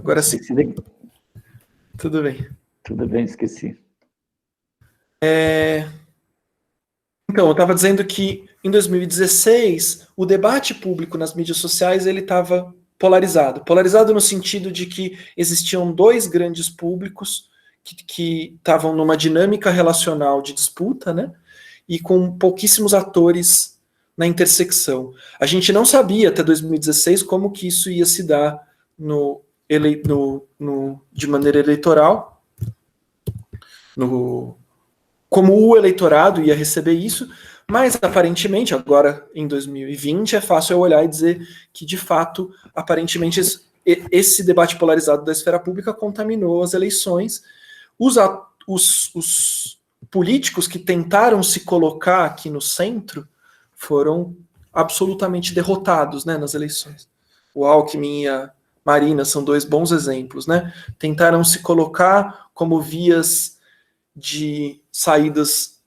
Agora sim. Esqueci. Tudo bem. Tudo bem, esqueci. Então, eu estava dizendo que em 2016 o debate público nas mídias sociais ele estava polarizado. Polarizado no sentido de que existiam dois grandes públicos que estavam numa dinâmica relacional de disputa, né? E com pouquíssimos atores na intersecção. A gente não sabia até 2016 como que isso ia se dar de maneira eleitoral, como o eleitorado ia receber isso, mas aparentemente, agora em 2020, é fácil eu olhar e dizer que, de fato, aparentemente esse debate polarizado da esfera pública contaminou as eleições. Os políticos que tentaram se colocar aqui no centro foram absolutamente derrotados, né, nas eleições. O Alckmin e a Marina são dois bons exemplos, né? Tentaram se colocar como vias de saídas,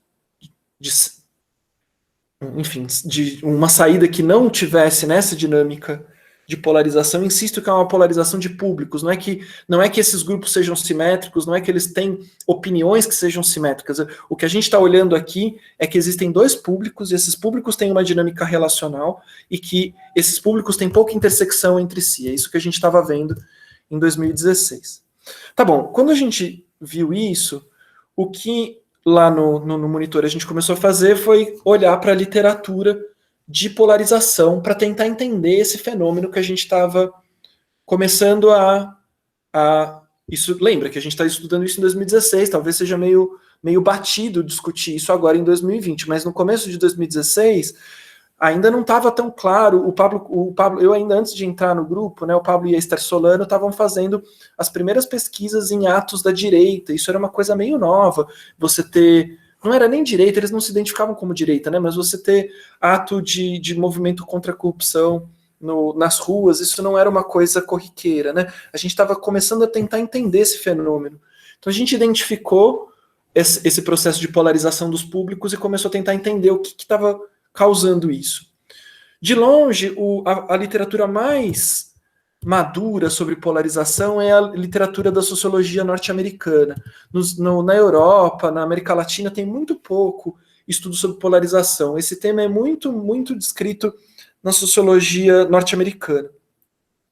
enfim, de uma saída que não tivesse nessa dinâmica de polarização. Insisto que é uma polarização de públicos, não é que esses grupos sejam simétricos, não é que eles têm opiniões que sejam simétricas. O que a gente está olhando aqui é que existem dois públicos, e esses públicos têm uma dinâmica relacional, e que esses públicos têm pouca intersecção entre si. É isso que a gente estava vendo em 2016. Tá bom, quando a gente viu isso, o que lá no monitor a gente começou a fazer foi olhar para a literatura de polarização para tentar entender esse fenômeno que a gente estava começando a isso. Lembra que a gente está estudando isso em 2016, talvez seja meio batido discutir isso agora em 2020, mas no começo de 2016 ainda não estava tão claro. O Pablo, eu ainda antes de entrar no grupo, né, o Pablo e a Esther Solano estavam fazendo as primeiras pesquisas em atos da direita. Isso era uma coisa meio nova. Você ter, não era nem direita, eles não se identificavam como direita, né, mas você ter ato de movimento contra a corrupção nas ruas, isso não era uma coisa corriqueira, né? A gente estava começando a tentar entender esse fenômeno. Então a gente identificou esse processo de polarização dos públicos e começou a tentar entender o que estava causando isso. De longe, a literatura mais madura sobre polarização é a literatura da sociologia norte-americana. Na Europa, na América Latina, tem muito pouco estudo sobre polarização. Esse tema é muito, muito descrito na sociologia norte-americana,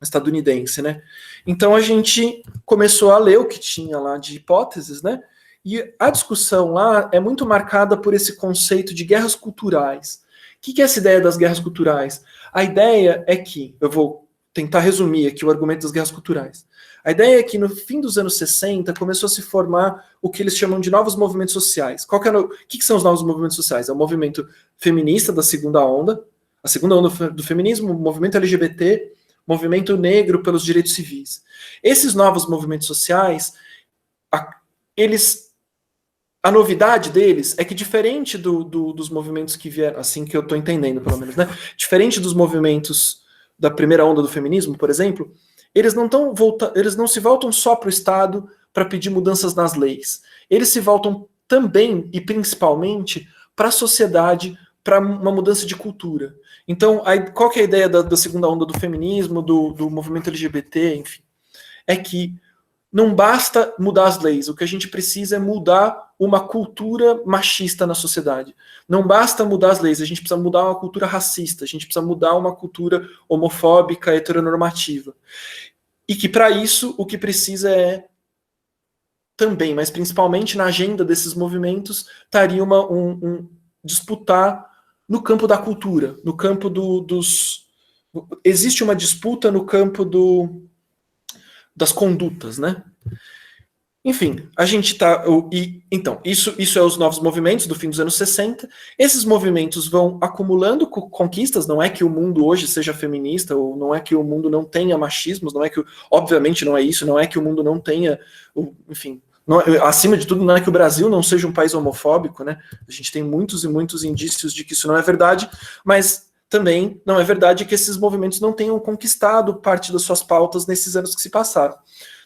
estadunidense, né? Então a gente começou a ler o que tinha lá de hipóteses, né? E a discussão lá é muito marcada por esse conceito de guerras culturais. O que é essa ideia das guerras culturais? A ideia é que, eu vou tentar resumir aqui o argumento das guerras culturais. A ideia é que no fim dos anos 60 começou a se formar o que eles chamam de novos movimentos sociais. O que são os novos movimentos sociais? É o movimento feminista da segunda onda, a segunda onda do feminismo, o movimento LGBT, movimento negro pelos direitos civis. Esses novos movimentos sociais, a novidade deles é que, diferente dos movimentos que vieram, assim que eu estou entendendo, pelo menos, né? Diferente dos movimentos da primeira onda do feminismo, por exemplo, eles não se voltam só para o Estado para pedir mudanças nas leis. Eles se voltam também e principalmente para a sociedade, para uma mudança de cultura. Então, qual que é a ideia da segunda onda do feminismo, do movimento LGBT, enfim? É que não basta mudar as leis, o que a gente precisa é mudar uma cultura machista na sociedade. Não basta mudar as leis, a gente precisa mudar uma cultura racista, a gente precisa mudar uma cultura homofóbica, heteronormativa. E que para isso o que precisa é também, mas principalmente na agenda desses movimentos, estaria disputar no campo da cultura, no campo existe uma disputa no campo das condutas, né? Enfim, a gente tá. Então, isso é os novos movimentos do fim dos anos 60. Esses movimentos vão acumulando conquistas. Não é que o mundo hoje seja feminista, ou não é que o mundo não tenha machismos, não é que. Obviamente não é isso, não é que o mundo não tenha. Enfim, acima de tudo, não é que o Brasil não seja um país homofóbico, né? A gente tem muitos e muitos indícios de que isso não é verdade, mas também não é verdade que esses movimentos não tenham conquistado parte das suas pautas nesses anos que se passaram.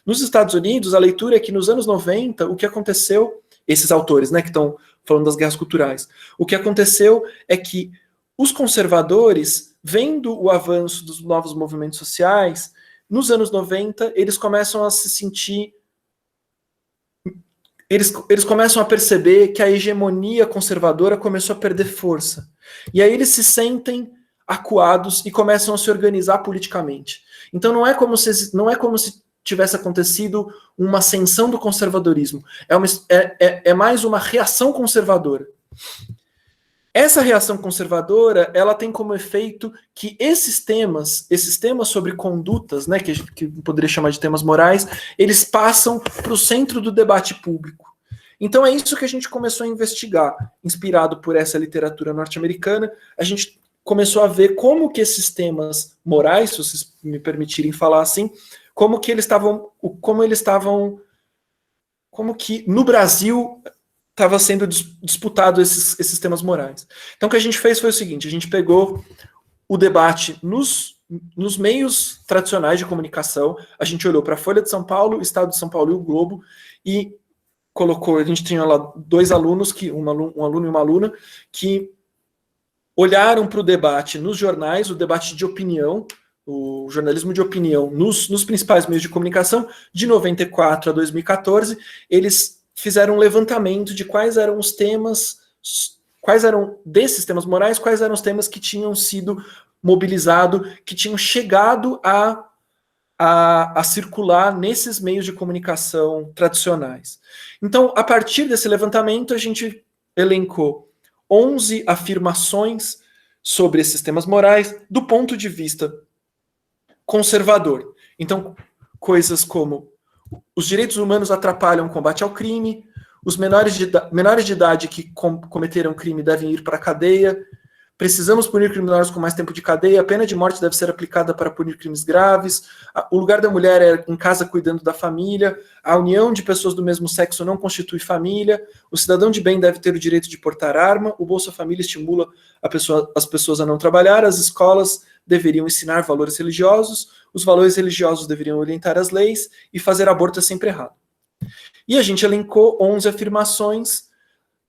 Nos Estados Unidos, a leitura é que nos anos 90, o que aconteceu, esses autores, né, que estão falando das guerras culturais, o que aconteceu é que os conservadores, vendo o avanço dos novos movimentos sociais, nos anos 90, eles começam a se sentir... Eles começam a perceber que a hegemonia conservadora começou a perder força. E aí eles se sentem acuados e começam a se organizar politicamente. Então não é como se tivesse acontecido uma ascensão do conservadorismo. É mais uma reação conservadora. Essa reação conservadora, ela tem como efeito que esses temas sobre condutas, né, que poderia chamar de temas morais, eles passam para o centro do debate público. Então é isso que a gente começou a investigar, inspirado por essa literatura norte-americana. A gente começou a ver como que esses temas morais, se vocês me permitirem falar assim, como que no Brasil estava sendo disputado esses temas morais. Então o que a gente fez foi o seguinte: a gente pegou o debate nos meios tradicionais de comunicação, a gente olhou para a Folha de São Paulo, Estado de São Paulo e o Globo, e colocou, a gente tinha lá dois alunos, um aluno e uma aluna, que olharam para o debate nos jornais, o debate de opinião, o jornalismo de opinião nos principais meios de comunicação, de 94 a 2014, eles fizeram um levantamento de quais eram os temas, desses temas morais, quais eram os temas que tinham sido mobilizados, que tinham chegado a circular nesses meios de comunicação tradicionais. Então, a partir desse levantamento, a gente elencou 11 afirmações sobre esses temas morais do ponto de vista conservador. Então, coisas como: os direitos humanos atrapalham o combate ao crime, os menores de idade que cometeram crime devem ir para a cadeia, precisamos punir criminosos com mais tempo de cadeia, a pena de morte deve ser aplicada para punir crimes graves, o lugar da mulher é em casa cuidando da família, a união de pessoas do mesmo sexo não constitui família, o cidadão de bem deve ter o direito de portar arma, o Bolsa Família estimula as pessoas a não trabalhar, as escolas deveriam ensinar valores religiosos, os valores religiosos deveriam orientar as leis, e fazer aborto é sempre errado. E a gente elencou 11 afirmações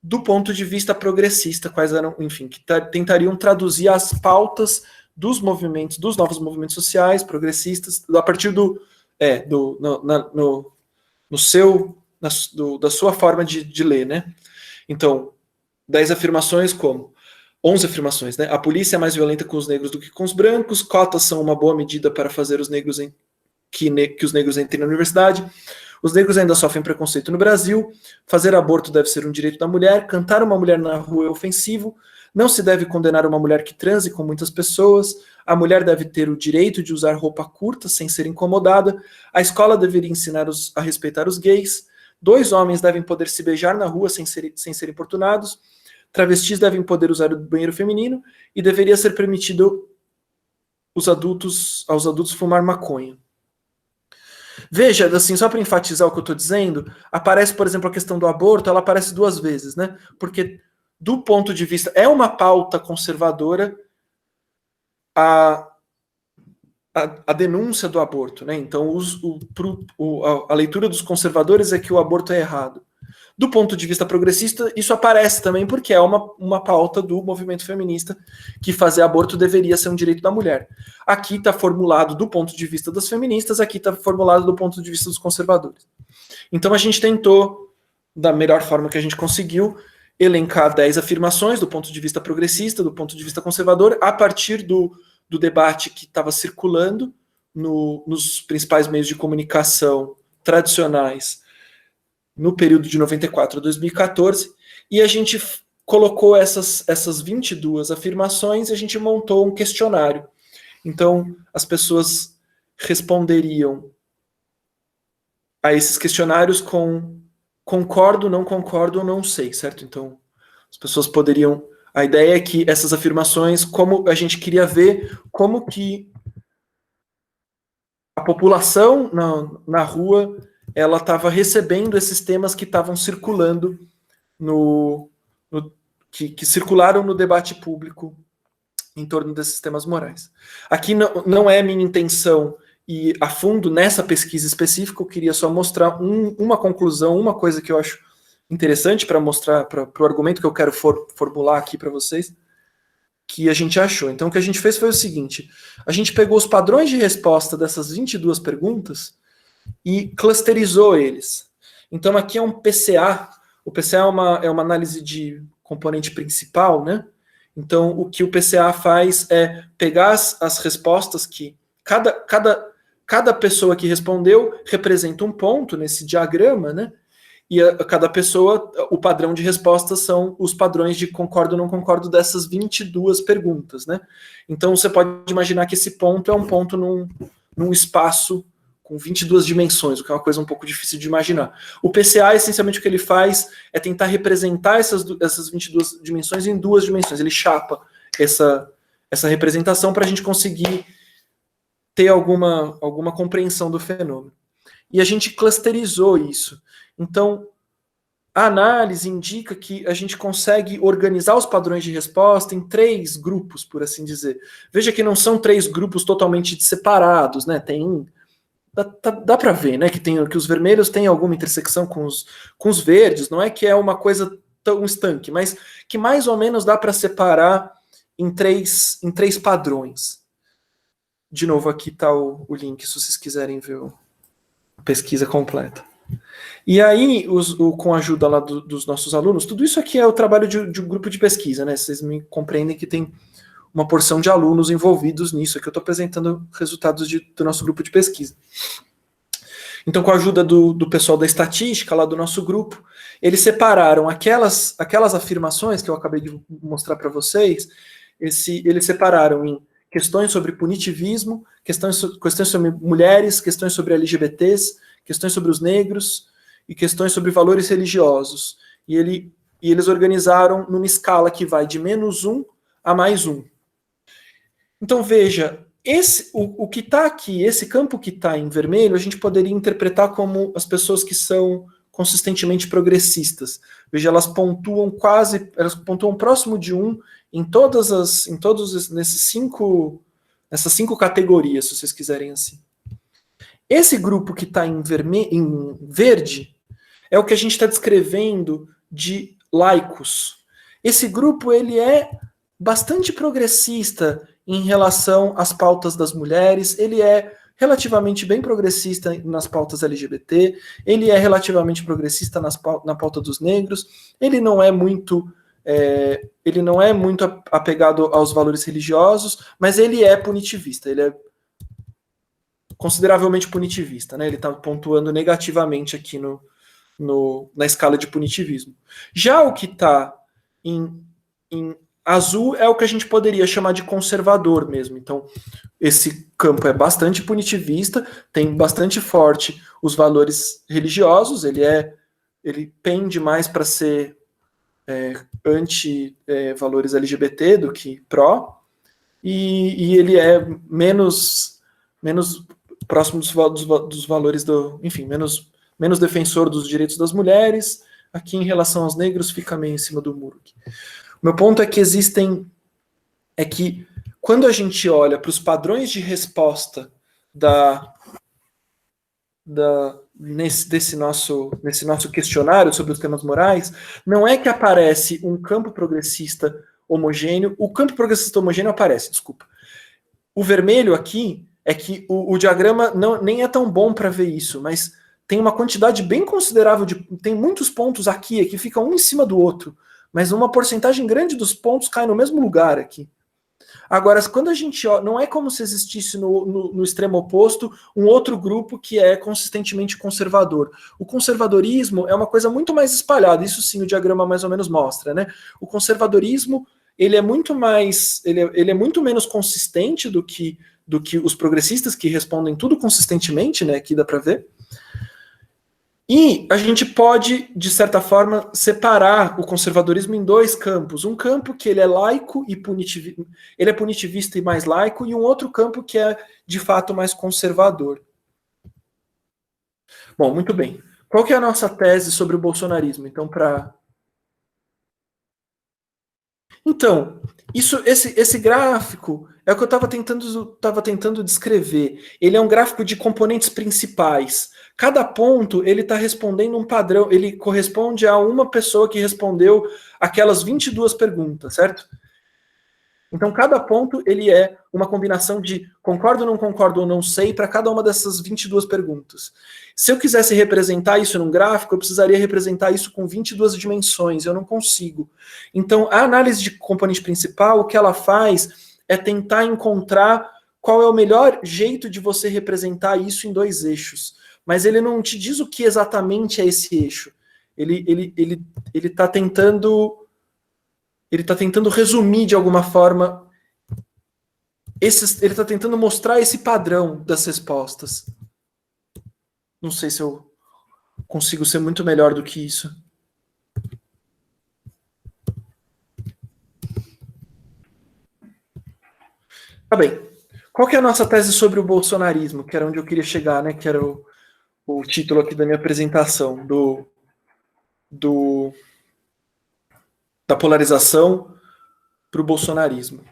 do ponto de vista progressista, quais eram, enfim, que tentariam traduzir as pautas dos movimentos, dos novos movimentos sociais progressistas, a partir da sua forma de ler, né? Então, 10 afirmações como 11 afirmações, né? A polícia é mais violenta com os negros do que com os brancos, cotas são uma boa medida para fazer os negros que os negros entrem na universidade, os negros ainda sofrem preconceito no Brasil, fazer aborto deve ser um direito da mulher, cantar uma mulher na rua é ofensivo, não se deve condenar uma mulher que transe com muitas pessoas, a mulher deve ter o direito de usar roupa curta sem ser incomodada, a escola deveria ensinar a respeitar os gays, 2 homens devem poder se beijar na rua sem ser importunados, travestis devem poder usar o banheiro feminino e deveria ser permitido aos adultos fumar maconha. Veja, assim, só para enfatizar o que eu estou dizendo, aparece, por exemplo, a questão do aborto, ela aparece 2 vezes, né? Porque, do ponto de vista, é uma pauta conservadora a denúncia do aborto, né? Então, a leitura dos conservadores é que o aborto é errado. Do ponto de vista progressista, isso aparece também porque é uma pauta do movimento feminista que fazer aborto deveria ser um direito da mulher. Aqui está formulado do ponto de vista das feministas, aqui está formulado do ponto de vista dos conservadores. Então a gente tentou, da melhor forma que a gente conseguiu, elencar 10 afirmações do ponto de vista progressista, do ponto de vista conservador, a partir do debate que estava circulando nos principais meios de comunicação tradicionais no período de 94 a 2014, e a gente colocou essas 22 afirmações e a gente montou um questionário. Então, as pessoas responderiam a esses questionários com concordo, não concordo ou não sei, certo? Então, as pessoas poderiam... A ideia é que essas afirmações, como a gente queria ver como que a população na rua ela estava recebendo esses temas que estavam circulando que circularam no debate público em torno desses temas morais. Aqui não é minha intenção ir a fundo nessa pesquisa específica, eu queria só mostrar uma conclusão, uma coisa que eu acho interessante para mostrar para o argumento que eu quero formular aqui para vocês. que a gente achou. Então, o que a gente fez foi o seguinte: a gente pegou os padrões de resposta dessas 22 perguntas e clusterizou eles. Então, aqui é um PCA. O PCA é uma análise de componente principal, né? Então, o que o PCA faz é pegar as respostas que cada pessoa que respondeu representa um ponto nesse diagrama, né? E cada pessoa, o padrão de respostas são os padrões de concordo ou não concordo dessas 22 perguntas, né? Então, você pode imaginar que esse ponto é um ponto num espaço com 22 dimensões, o que é uma coisa um pouco difícil de imaginar. O PCA, essencialmente, o que ele faz é tentar representar essas 22 dimensões em duas dimensões. Ele chapa essa representação para a gente conseguir ter alguma compreensão do fenômeno. E a gente clusterizou isso. Então, a análise indica que a gente consegue organizar os padrões de resposta em 3 grupos, por assim dizer. Veja que não são 3 grupos totalmente separados, né? Dá para ver, né, que os vermelhos têm alguma intersecção com os verdes, não é que é uma coisa tão estanque, mas que mais ou menos dá para separar em três padrões. De novo, aqui está o link, se vocês quiserem ver a pesquisa completa. E aí, com a ajuda lá dos nossos alunos, tudo isso aqui é o trabalho de um grupo de pesquisa, né? Vocês me compreendem que tem uma porção de alunos envolvidos nisso, aqui eu estou apresentando resultados do nosso grupo de pesquisa. Então, com a ajuda do pessoal da estatística lá do nosso grupo, eles separaram aquelas afirmações que eu acabei de mostrar para vocês, eles separaram em questões sobre punitivismo, questões sobre mulheres, questões sobre LGBTs, questões sobre os negros e questões sobre valores religiosos. E eles organizaram numa escala que vai de -1 a +1. Então, veja, o que está aqui, esse campo que está em vermelho, a gente poderia interpretar como as pessoas que são consistentemente progressistas. Veja, elas pontuam próximo de 1 nessas 5 categorias, se vocês quiserem assim. Esse grupo que está em verde é o que a gente está descrevendo de laicos. Esse grupo ele é bastante progressista em relação às pautas das mulheres, ele é relativamente bem progressista nas pautas LGBT, ele é relativamente progressista na pauta dos negros, ele não é muito apegado aos valores religiosos, mas ele é punitivista, ele é consideravelmente punitivista, né? Ele está pontuando negativamente aqui na escala de punitivismo. Já o que está em azul é o que a gente poderia chamar de conservador mesmo. Então, esse campo é bastante punitivista, tem bastante forte os valores religiosos, ele pende mais para ser anti-valores LGBT do que pró, e ele é menos próximo dos valores menos defensor dos direitos das mulheres. Aqui, em relação aos negros, fica meio em cima do muro. O meu ponto é que quando a gente olha para os padrões de resposta nesse nosso questionário sobre os temas morais, não é que aparece um campo progressista homogêneo. O campo progressista homogêneo aparece, desculpa. O vermelho aqui é que o diagrama nem é tão bom para ver isso, mas tem uma quantidade bem considerável tem muitos pontos aqui que ficam um em cima do outro, mas uma porcentagem grande dos pontos cai no mesmo lugar aqui. Agora, quando a gente olha, não é como se existisse no extremo oposto um outro grupo que é consistentemente conservador. O conservadorismo é uma coisa muito mais espalhada, isso sim o diagrama mais ou menos mostra, né? O conservadorismo ele é muito menos consistente do que os progressistas que respondem tudo consistentemente, né? Aqui dá para ver. E a gente pode, de certa forma, separar o conservadorismo em 2 campos. Um campo que ele é laico e punitivista, ele é punitivista e mais laico, e um outro campo que é, de fato, mais conservador. Bom, muito bem. Qual que é a nossa tese sobre o bolsonarismo? Então, esse gráfico é o que eu estava tentando descrever. Ele é um gráfico de componentes principais. Cada ponto ele está respondendo um padrão, ele corresponde a uma pessoa que respondeu aquelas 22 perguntas, certo? Então, cada ponto ele é uma combinação de concordo, não concordo ou não sei para cada uma dessas 22 perguntas. Se eu quisesse representar isso num gráfico, eu precisaria representar isso com 22 dimensões, eu não consigo. Então, a análise de componente principal, o que ela faz é tentar encontrar qual é o melhor jeito de você representar isso em dois eixos. Mas ele não te diz o que exatamente é esse eixo. Ele está tentando resumir de alguma forma, ele está tentando mostrar esse padrão das respostas. Não sei se eu consigo ser muito melhor do que isso. Tá bem. Qual que é a nossa tese sobre o bolsonarismo, que era onde eu queria chegar, né? Que era o título aqui da minha apresentação, da polarização para o bolsonarismo. O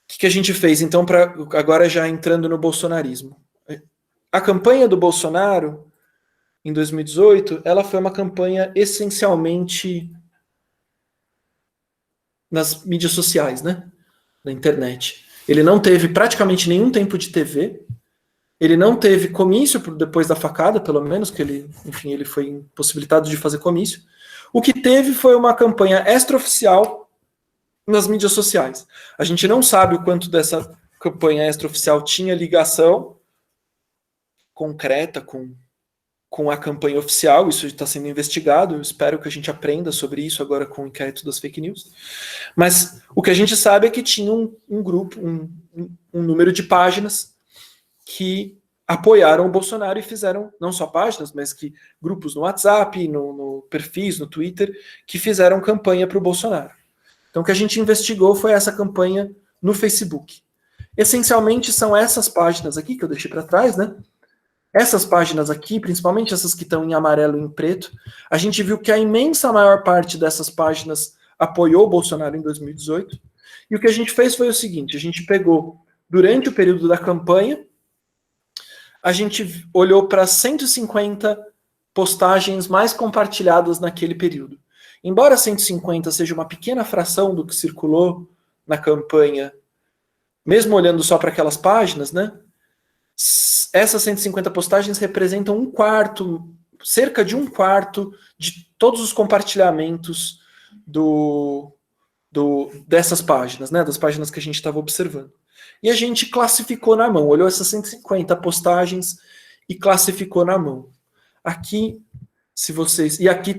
que a gente fez, então, para agora já entrando no bolsonarismo? A campanha do Bolsonaro, em 2018, ela foi uma campanha essencialmente nas mídias sociais, né? Na internet. Ele não teve praticamente nenhum tempo de TV, ele não teve comício depois da facada, pelo menos, que ele, enfim, ele foi impossibilitado de fazer comício. O que teve foi uma campanha extraoficial nas mídias sociais. A gente não sabe o quanto dessa campanha extraoficial tinha ligação concreta com a campanha oficial, isso está sendo investigado, eu espero que a gente aprenda sobre isso agora com o inquérito das fake news. Mas o que a gente sabe é que tinha um grupo, um número de páginas que apoiaram o Bolsonaro e fizeram, não só páginas, mas que grupos no WhatsApp, no perfis, no Twitter, que fizeram campanha para o Bolsonaro. Então o que a gente investigou foi essa campanha no Facebook. Essencialmente são essas páginas aqui, que eu deixei para trás, né? Essas páginas aqui, principalmente essas que estão em amarelo e em preto, a gente viu que a imensa maior parte dessas páginas apoiou o Bolsonaro em 2018. E o que a gente fez foi o seguinte, a gente pegou, durante o período da campanha, a gente olhou para 150 postagens mais compartilhadas naquele período. Embora 150 seja uma pequena fração do que circulou na campanha, mesmo olhando só para aquelas páginas, né? Essas 150 postagens representam um quarto, cerca de um quarto de todos os compartilhamentos dessas páginas, né? Das páginas que a gente estava observando. E a gente classificou na mão, olhou essas 150 postagens e classificou na mão. Aqui, se vocês... E aqui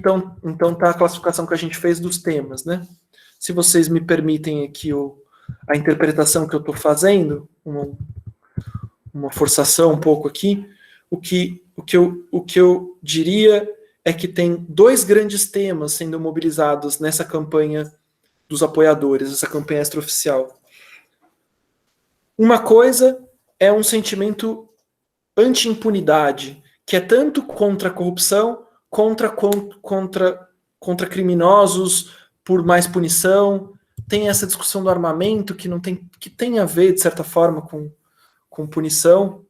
então tá a classificação que a gente fez dos temas, né? Se vocês me permitem aqui a interpretação que eu estou fazendo, uma forçação um pouco aqui, o que eu diria é que tem dois grandes temas sendo mobilizados nessa campanha dos apoiadores, essa campanha extraoficial. Uma coisa é um sentimento anti-impunidade, que é tanto contra a corrupção, contra criminosos, por mais punição. Tem essa discussão do armamento que tem a ver, de certa forma, com punição.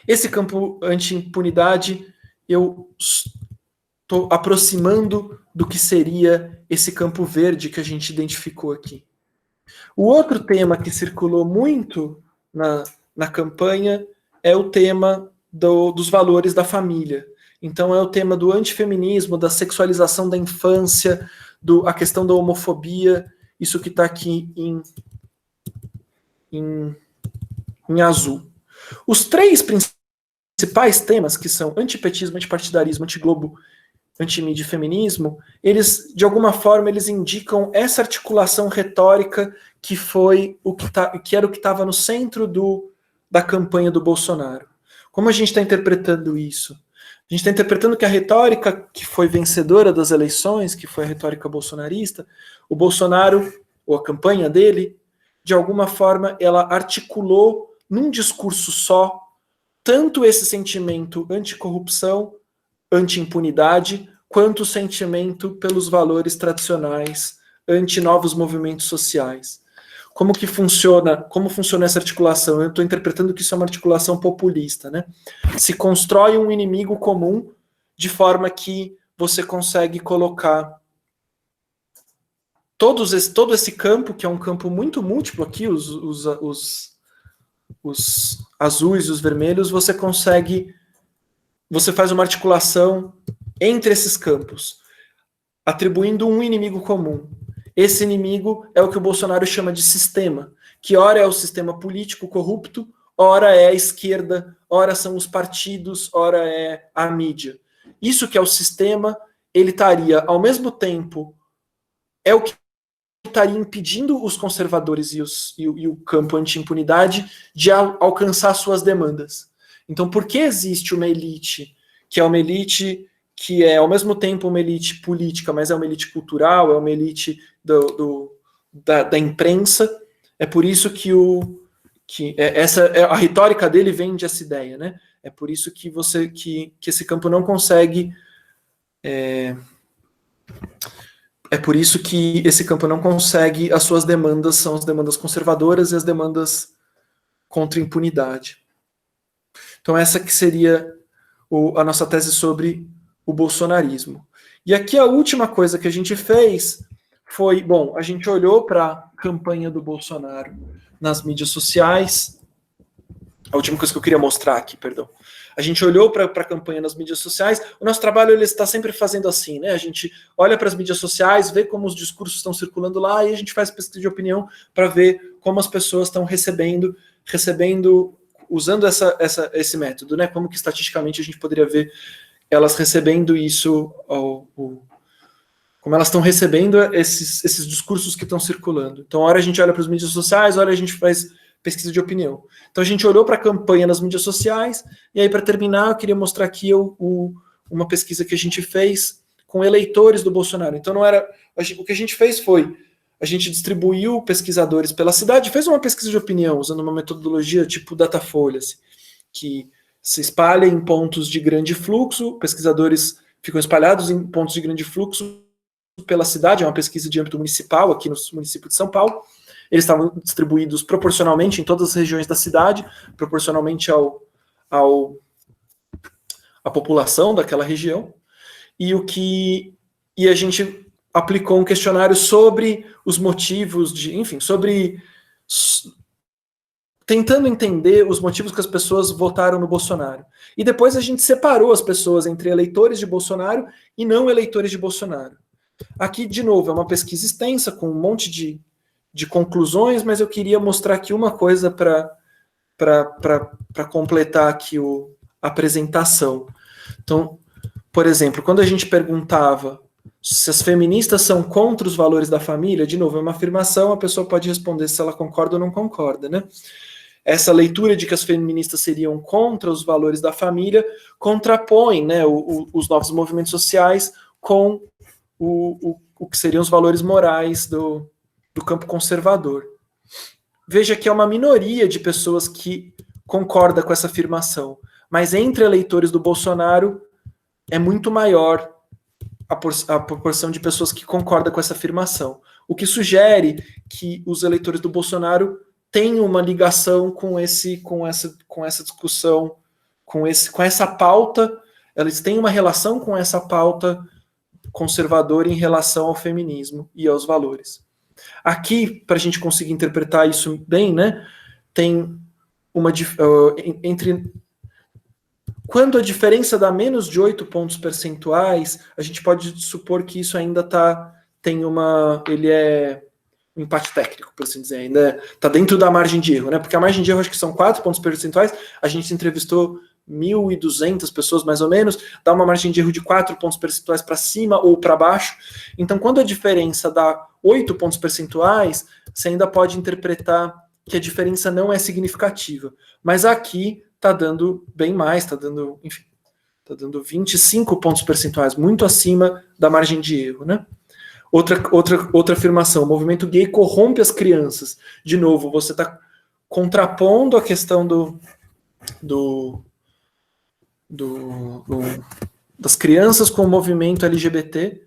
Esse campo anti-impunidade, eu estou aproximando do que seria esse campo verde que a gente identificou aqui. O outro tema que circulou muito na campanha é o tema dos valores da família. Então é o tema do antifeminismo, da sexualização da infância, a questão da homofobia, isso que está aqui em azul. Os três principais temas, que são antipetismo, antipartidarismo, antiglobo, antimídia e feminismo, eles, de alguma forma, eles indicam essa articulação retórica que foi que era o que estava no centro da campanha do Bolsonaro. Como a gente está interpretando isso? A gente está interpretando que a retórica que foi vencedora das eleições, que foi a retórica bolsonarista, o Bolsonaro, ou a campanha dele, de alguma forma, ela articulou num discurso só tanto esse sentimento anticorrupção, anti-impunidade, quanto o sentimento pelos valores tradicionais, anti-novos movimentos sociais. Como funciona essa articulação? Eu estou interpretando que isso é uma articulação populista, né? Se constrói um inimigo comum de forma que você consegue colocar todo esse campo, que é um campo muito múltiplo aqui, os azuis e os vermelhos, você faz uma articulação entre esses campos, atribuindo um inimigo comum. Esse inimigo é o que o Bolsonaro chama de sistema, que ora é o sistema político corrupto, ora é a esquerda, ora são os partidos, ora é a mídia. Isso que é o sistema, ele estaria, ao mesmo tempo, é o que estaria impedindo os conservadores e o campo anti-impunidade de alcançar suas demandas. Então, por que existe uma elite, que é uma elite que é, ao mesmo tempo, uma elite política, mas é uma elite cultural, é uma elite da imprensa? É por isso que a retórica dele vem dessa ideia, né? É por isso que esse campo não consegue... É por isso que esse campo não consegue, as suas demandas são as demandas conservadoras e as demandas contra a impunidade. Então essa que seria a nossa tese sobre o bolsonarismo. E aqui a última coisa que a gente fez foi, bom, a gente olhou para a campanha do Bolsonaro nas mídias sociais. A última coisa que eu queria mostrar aqui, perdão. A gente olhou para a campanha nas mídias sociais. O nosso trabalho ele está sempre fazendo assim, né? A gente olha para as mídias sociais, vê como os discursos estão circulando lá e a gente faz pesquisa de opinião para ver como as pessoas estão recebendo, usando esse método, né? Como que estatisticamente a gente poderia ver elas recebendo isso, como elas estão recebendo esses discursos que estão circulando. Então, ora a gente olha para as mídias sociais, ora a gente faz pesquisa de opinião. Então a gente olhou para a campanha nas mídias sociais, e aí para terminar eu queria mostrar aqui uma pesquisa que a gente fez com eleitores do Bolsonaro. Então o que a gente fez foi, a gente distribuiu pesquisadores pela cidade, fez uma pesquisa de opinião usando uma metodologia tipo Datafolha, assim, que se espalha em pontos de grande fluxo, pesquisadores ficam espalhados em pontos de grande fluxo pela cidade, é uma pesquisa de âmbito municipal aqui no município de São Paulo. Eles estavam distribuídos proporcionalmente em todas as regiões da cidade, proporcionalmente à população daquela região, e a gente aplicou um questionário sobre os motivos tentando entender os motivos que as pessoas votaram no Bolsonaro. E depois a gente separou as pessoas entre eleitores de Bolsonaro e não eleitores de Bolsonaro. Aqui, de novo, é uma pesquisa extensa com um monte de conclusões, mas eu queria mostrar aqui uma coisa para completar aqui a apresentação. Então, por exemplo, quando a gente perguntava se as feministas são contra os valores da família, de novo, é uma afirmação, a pessoa pode responder se ela concorda ou não concorda, né? Essa leitura de que as feministas seriam contra os valores da família contrapõe, né, os novos movimentos sociais com o que seriam os valores morais do campo conservador. Veja que é uma minoria de pessoas que concorda com essa afirmação, mas entre eleitores do Bolsonaro é muito maior a proporção de pessoas que concorda com essa afirmação, o que sugere que os eleitores do Bolsonaro têm uma ligação com essa discussão, com essa pauta, eles têm uma relação com essa pauta conservadora em relação ao feminismo e aos valores. Aqui, para a gente conseguir interpretar isso bem, né, tem uma quando a diferença dá menos de 8 pontos percentuais, a gente pode supor que isso ainda ele é um empate técnico, por assim dizer, ainda está dentro da margem de erro, né? Porque a margem de erro acho que são 4 pontos percentuais, a gente entrevistou 1.200 pessoas mais ou menos, dá uma margem de erro de 4 pontos percentuais para cima ou para baixo. Então, quando a diferença dá 8 pontos percentuais, você ainda pode interpretar que a diferença não é significativa. Mas aqui está dando bem mais, está dando 25 pontos percentuais, muito acima da margem de erro, né? Outra afirmação, o movimento gay corrompe as crianças. De novo, você está contrapondo a questão das crianças com o movimento LGBT.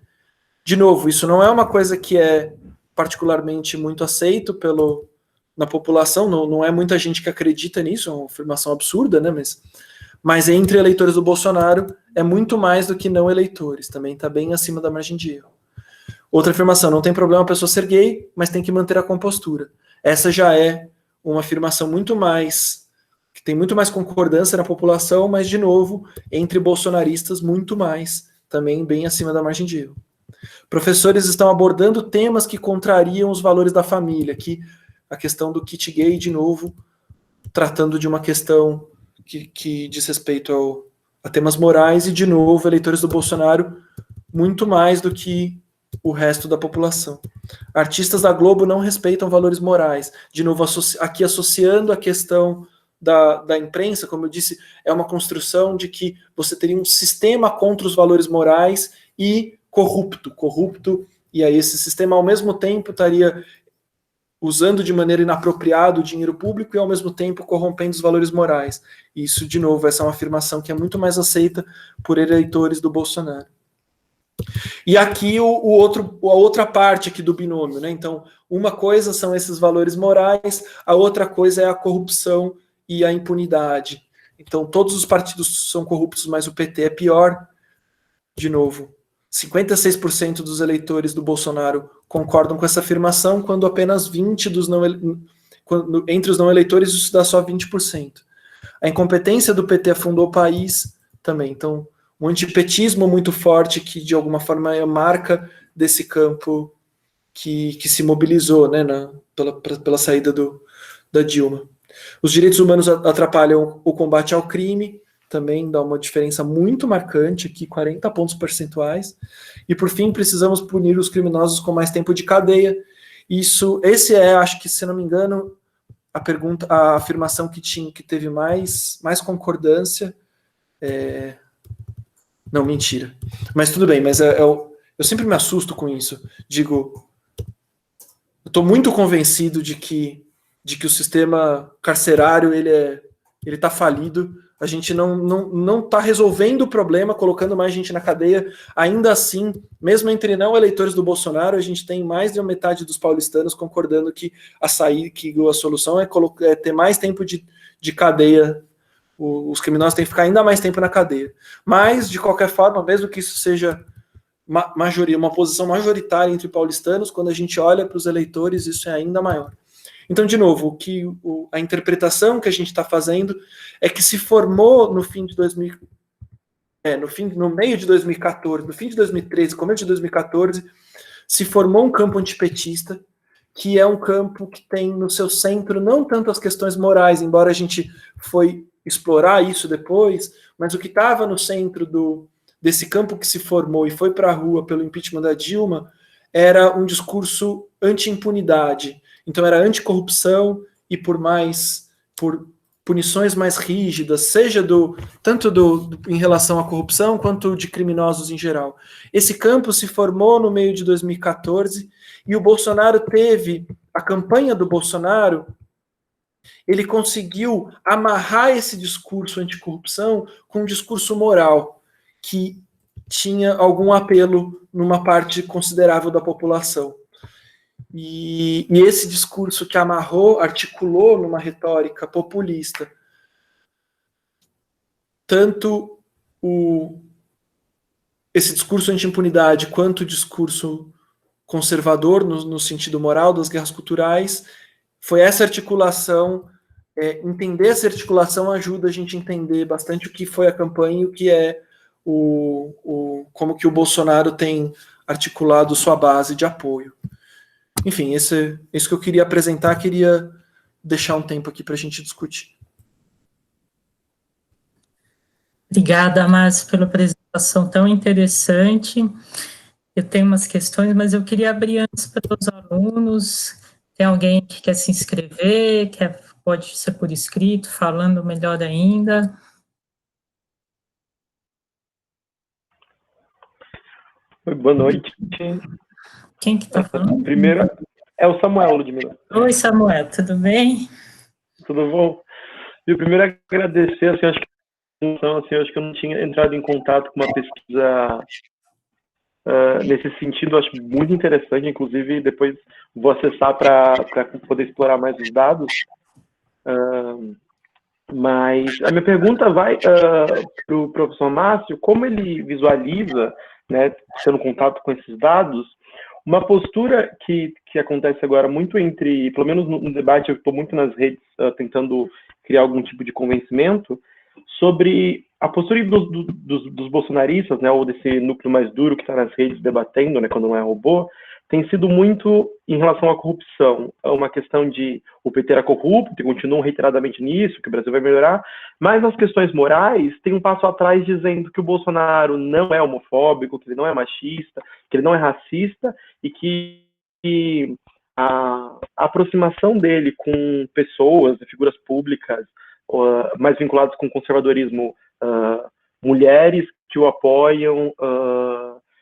De novo, isso não é uma coisa que é particularmente muito aceito na população, não é muita gente que acredita nisso, é uma afirmação absurda, né? Mas entre eleitores do Bolsonaro é muito mais do que não eleitores, também está bem acima da margem de erro. Outra afirmação, não tem problema a pessoa ser gay, mas tem que manter a compostura. Essa já é uma afirmação muito mais, que tem muito mais concordância na população, mas, de novo, entre bolsonaristas, muito mais, também bem acima da margem de erro. Professores estão abordando temas que contrariam os valores da família, aqui a questão do kit gay, de novo, tratando de uma questão que diz respeito a temas morais, e, de novo, eleitores do Bolsonaro, muito mais do que o resto da população. Artistas da Globo não respeitam valores morais. De novo, aqui associando a questão da imprensa, como eu disse, é uma construção de que você teria um sistema contra os valores morais e corrupto, e aí esse sistema, ao mesmo tempo, estaria usando de maneira inapropriada o dinheiro público e, ao mesmo tempo, corrompendo os valores morais. E isso, de novo, essa é uma afirmação que é muito mais aceita por eleitores do Bolsonaro. E aqui a outra parte aqui do binômio, né? Então, uma coisa são esses valores morais, a outra coisa é a corrupção e a impunidade. Então, todos os partidos são corruptos, mas o PT é pior. De novo, 56% dos eleitores do Bolsonaro concordam com essa afirmação, quando apenas 20% entre os não eleitores isso dá só 20%. A incompetência do PT afundou o país também. Então, um antipetismo muito forte que, de alguma forma, é a marca desse campo que se mobilizou, né, pela saída da Dilma. Os direitos humanos atrapalham o combate ao crime, também dá uma diferença muito marcante aqui, 40 pontos percentuais. E, por fim, precisamos punir os criminosos com mais tempo de cadeia. Esse é, acho que, se não me engano, a afirmação que teve mais concordância. Não, mentira. Mas tudo bem, mas eu sempre me assusto com isso. Digo, eu estou muito convencido de que o sistema carcerário ele está falido. A gente não está resolvendo o problema, colocando mais gente na cadeia. Ainda assim, mesmo entre não eleitores do Bolsonaro, a gente tem mais de uma metade dos paulistanos concordando que a solução é ter mais tempo de cadeia. Os criminosos têm que ficar ainda mais tempo na cadeia. Mas, de qualquer forma, mesmo que isso seja uma posição majoritária entre paulistanos, quando a gente olha para os eleitores, isso é ainda maior. Então, de novo, a interpretação que a gente está fazendo é que se formou no fim de no meio de 2014, no fim de 2013, começo de 2014, se formou um campo antipetista, que é um campo que tem no seu centro não tanto as questões morais, embora a gente foi explorar isso depois, mas o que estava no centro desse campo que se formou e foi para a rua pelo impeachment da Dilma era um discurso anti-impunidade. Então era anticorrupção e por punições mais rígidas, seja tanto em relação à corrupção quanto de criminosos em geral. Esse campo se formou no meio de 2014 e o Bolsonaro a campanha do Bolsonaro, ele conseguiu amarrar esse discurso anticorrupção com um discurso moral que tinha algum apelo numa parte considerável da população. E esse discurso que articulou numa retórica populista, tanto esse discurso anti-impunidade quanto o discurso conservador no sentido moral das guerras culturais, foi essa articulação. Entender essa articulação ajuda a gente a entender bastante o que foi a campanha e o que é como que o Bolsonaro tem articulado sua base de apoio. Enfim, isso que eu queria apresentar, queria deixar um tempo aqui para a gente discutir. Obrigada, Márcio, pela apresentação tão interessante. Eu tenho umas questões, mas eu queria abrir antes para os alunos. Tem alguém que quer se inscrever, pode ser por escrito, falando melhor ainda. Oi, boa noite. Quem que está falando? Primeiro é o Samuel, Ludmila. Oi, Samuel, tudo bem? Tudo bom? E o primeiro é agradecer, acho que eu não tinha entrado em contato com uma pesquisa nesse sentido, acho muito interessante, inclusive depois vou acessar para poder explorar mais os dados. Mas a minha pergunta vai para o professor Márcio, como ele visualiza, né, tendo contato com esses dados, Uma postura que acontece agora muito entre, pelo menos no debate, eu estou muito nas redes tentando criar algum tipo de convencimento sobre a postura dos bolsonaristas, né, ou desse núcleo mais duro que está nas redes debatendo, né, quando não é robô, tem sido muito em relação à corrupção. É uma questão de o PT era corrupto, e continuam reiteradamente nisso, que o Brasil vai melhorar, mas nas questões morais, tem um passo atrás dizendo que o Bolsonaro não é homofóbico, que ele não é machista, que ele não é racista, e que a aproximação dele com pessoas, figuras públicas, mais vinculadas com o conservadorismo, mulheres que o apoiam,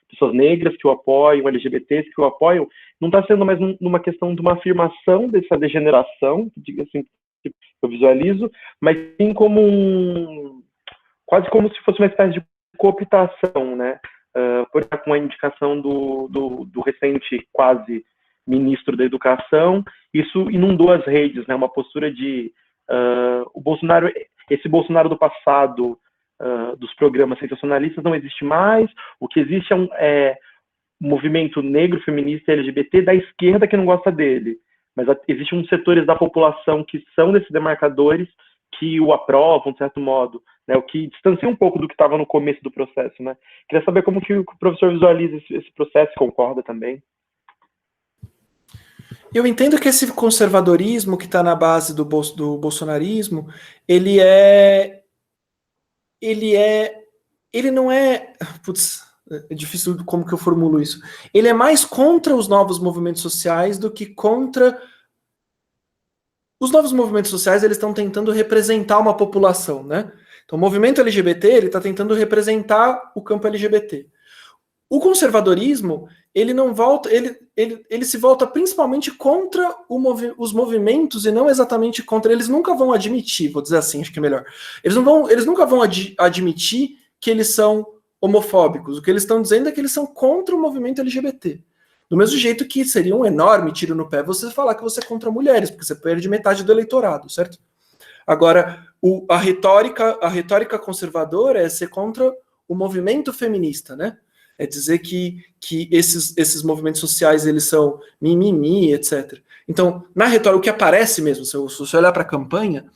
pessoas negras que o apoiam, LGBTs que o apoiam, não está sendo mais numa questão de uma afirmação dessa degeneração, assim, que eu visualizo, mas sim como quase como se fosse uma espécie de cooptação, né? Por exemplo, com a indicação do recente quase ministro da Educação, isso inundou as redes, né? Uma postura de o Bolsonaro, esse Bolsonaro do passado, dos programas sensacionalistas não existe mais, o que existe é um movimento negro, feminista e LGBT da esquerda que não gosta dele, mas existem uns setores da população que são desses demarcadores que o aprovam, de certo modo, né, o que distancia um pouco do que estava no começo do processo, né? Queria saber como que o professor visualiza esse processo, concorda também? Eu entendo que esse conservadorismo que está na base do bolsonarismo, ele não é, putz, é difícil como que eu formulo isso. Ele é mais contra os novos movimentos sociais do que contra os novos movimentos sociais. Eles estão tentando representar uma população, né? Então, o movimento LGBT, ele está tentando representar o campo LGBT. O conservadorismo, ele não volta, ele se volta principalmente contra os movimentos e não exatamente contra. Eles nunca vão admitir, vou dizer assim, acho que é melhor. Eles nunca vão admitir que eles são homofóbicos. O que eles estão dizendo é que eles são contra o movimento LGBT. Do mesmo jeito que seria um enorme tiro no pé você falar que você é contra mulheres, porque você perde metade do eleitorado, certo? Agora, a retórica conservadora é ser contra o movimento feminista, né? É dizer que esses movimentos sociais eles são mimimi, etc. Então, na retórica, o que aparece mesmo, se você olhar para a campanha,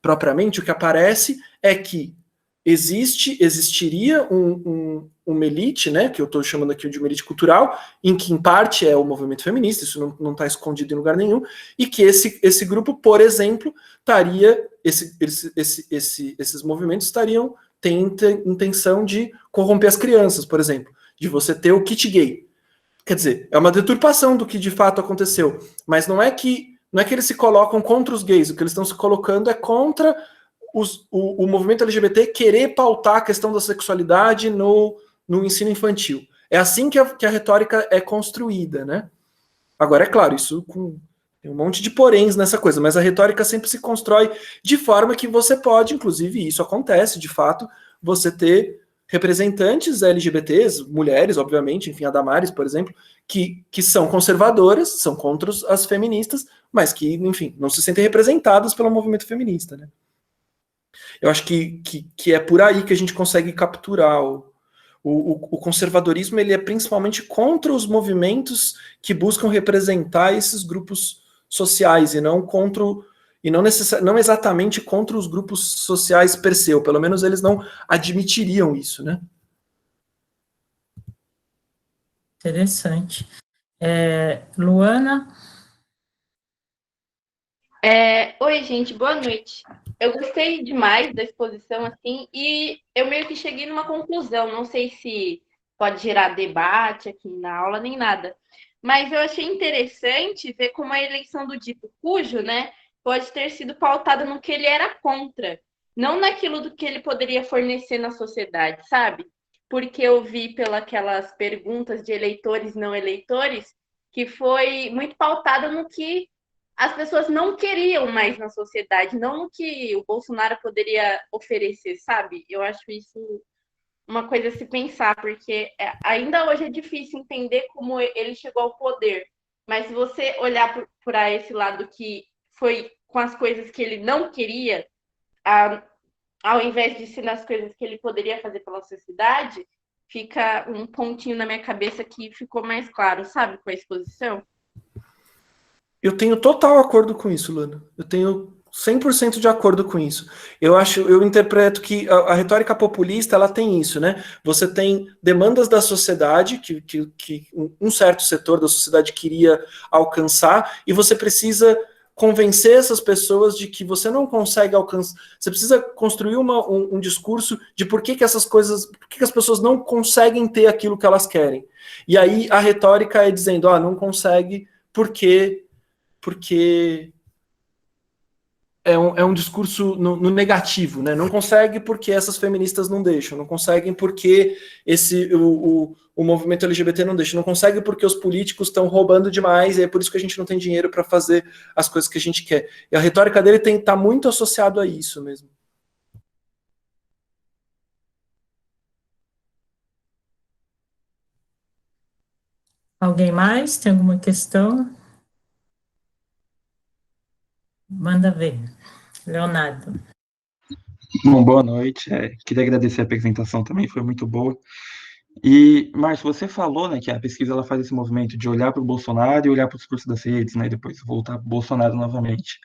propriamente, o que aparece é que existiria uma elite, né, que eu estou chamando aqui de uma elite cultural, em que em parte é o movimento feminista, isso não está escondido em lugar nenhum, e que esse grupo, por exemplo, esses movimentos têm intenção de corromper as crianças, por exemplo, de você ter o kit gay. Quer dizer, é uma deturpação do que de fato aconteceu, mas não é que eles se colocam contra os gays, o que eles estão se colocando é contra o movimento LGBT querer pautar a questão da sexualidade no ensino infantil. É assim que a retórica é construída, né? Agora, é claro, tem um monte de poréns nessa coisa, mas a retórica sempre se constrói de forma que você pode, inclusive, isso acontece, de fato, você ter representantes LGBTs, mulheres, obviamente, enfim, a Damares, por exemplo, que são conservadoras, são contra as feministas, mas que, enfim, não se sentem representadas pelo movimento feminista, né? Eu acho que é por aí que a gente consegue capturar o conservadorismo. Ele é principalmente contra os movimentos que buscam representar esses grupos sociais e não não exatamente contra os grupos sociais per se, ou pelo menos eles não admitiriam isso, né? Interessante. Luana? Oi, gente, boa noite. Eu gostei demais da exposição, assim, e eu meio que cheguei numa conclusão. Não sei se pode gerar debate aqui na aula, nem nada. Mas eu achei interessante ver como a eleição do dito cujo, né, pode ter sido pautada no que ele era contra, não naquilo do que ele poderia fornecer na sociedade, sabe? Porque eu vi pelas perguntas de eleitores e não eleitores que foi muito pautada no que as pessoas não queriam mais na sociedade, não no que o Bolsonaro poderia oferecer, sabe? Eu acho isso uma coisa a se pensar, porque ainda hoje é difícil entender como ele chegou ao poder. Mas se você olhar para esse lado que foi com as coisas que ele não queria, ao invés de ser nas coisas que ele poderia fazer pela sociedade, fica um pontinho na minha cabeça que ficou mais claro, sabe, com a exposição. Eu tenho total acordo com isso, Luna. Eu tenho 100% de acordo com isso. Eu interpreto que a retórica populista, ela tem isso, né? Você tem demandas da sociedade, que um certo setor da sociedade queria alcançar, e você precisa convencer essas pessoas de que você não consegue alcançar. Você precisa construir um discurso de por que essas coisas, por que as pessoas não conseguem ter aquilo que elas querem. E aí a retórica é dizendo, não consegue porque é um discurso no negativo, né? Não consegue porque essas feministas não deixam, não conseguem porque o movimento LGBT não deixa, não consegue porque os políticos estão roubando demais, e é por isso que a gente não tem dinheiro para fazer as coisas que a gente quer. E a retórica dele tá muito associado a isso mesmo. Alguém mais? Tem alguma questão? Manda ver. Leonardo. Bom, boa noite. Queria agradecer a apresentação também, foi muito boa. E, Márcio, você falou, né, que a pesquisa ela faz esse movimento de olhar para o Bolsonaro e olhar para o discurso das redes, né, e depois voltar para o Bolsonaro novamente.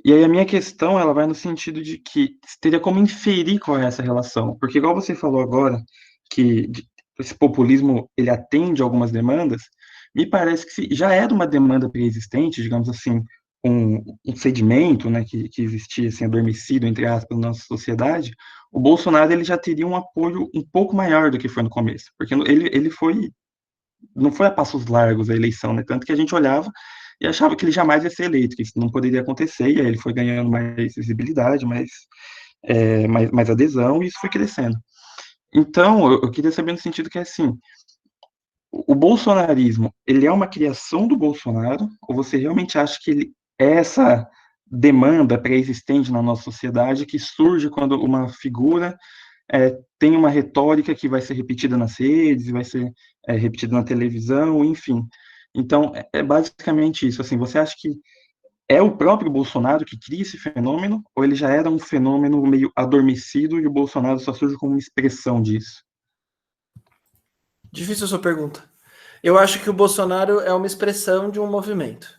E aí a minha questão, ela vai no sentido de que teria como inferir qual é essa relação, porque igual você falou agora, que esse populismo, ele atende algumas demandas, me parece que se já era uma demanda pré-existente, digamos assim, um sedimento, né, que existia, assim, adormecido, entre aspas, na nossa sociedade, o Bolsonaro ele já teria um apoio um pouco maior do que foi no começo, porque ele não foi a passos largos a eleição, né, tanto que a gente olhava e achava que ele jamais ia ser eleito, que isso não poderia acontecer, e aí ele foi ganhando mais visibilidade, mais adesão, e isso foi crescendo. Então, eu queria saber no sentido que, assim, o bolsonarismo, ele é uma criação do Bolsonaro, ou você realmente acha que ele é essa demanda pré-existente na nossa sociedade que surge quando uma figura tem uma retórica que vai ser repetida nas redes, vai ser repetida na televisão, enfim. Então, é basicamente isso. Assim, você acha que é o próprio Bolsonaro que cria esse fenômeno, ou ele já era um fenômeno meio adormecido e o Bolsonaro só surge como uma expressão disso? Difícil a sua pergunta. Eu acho que o Bolsonaro é uma expressão de um movimento.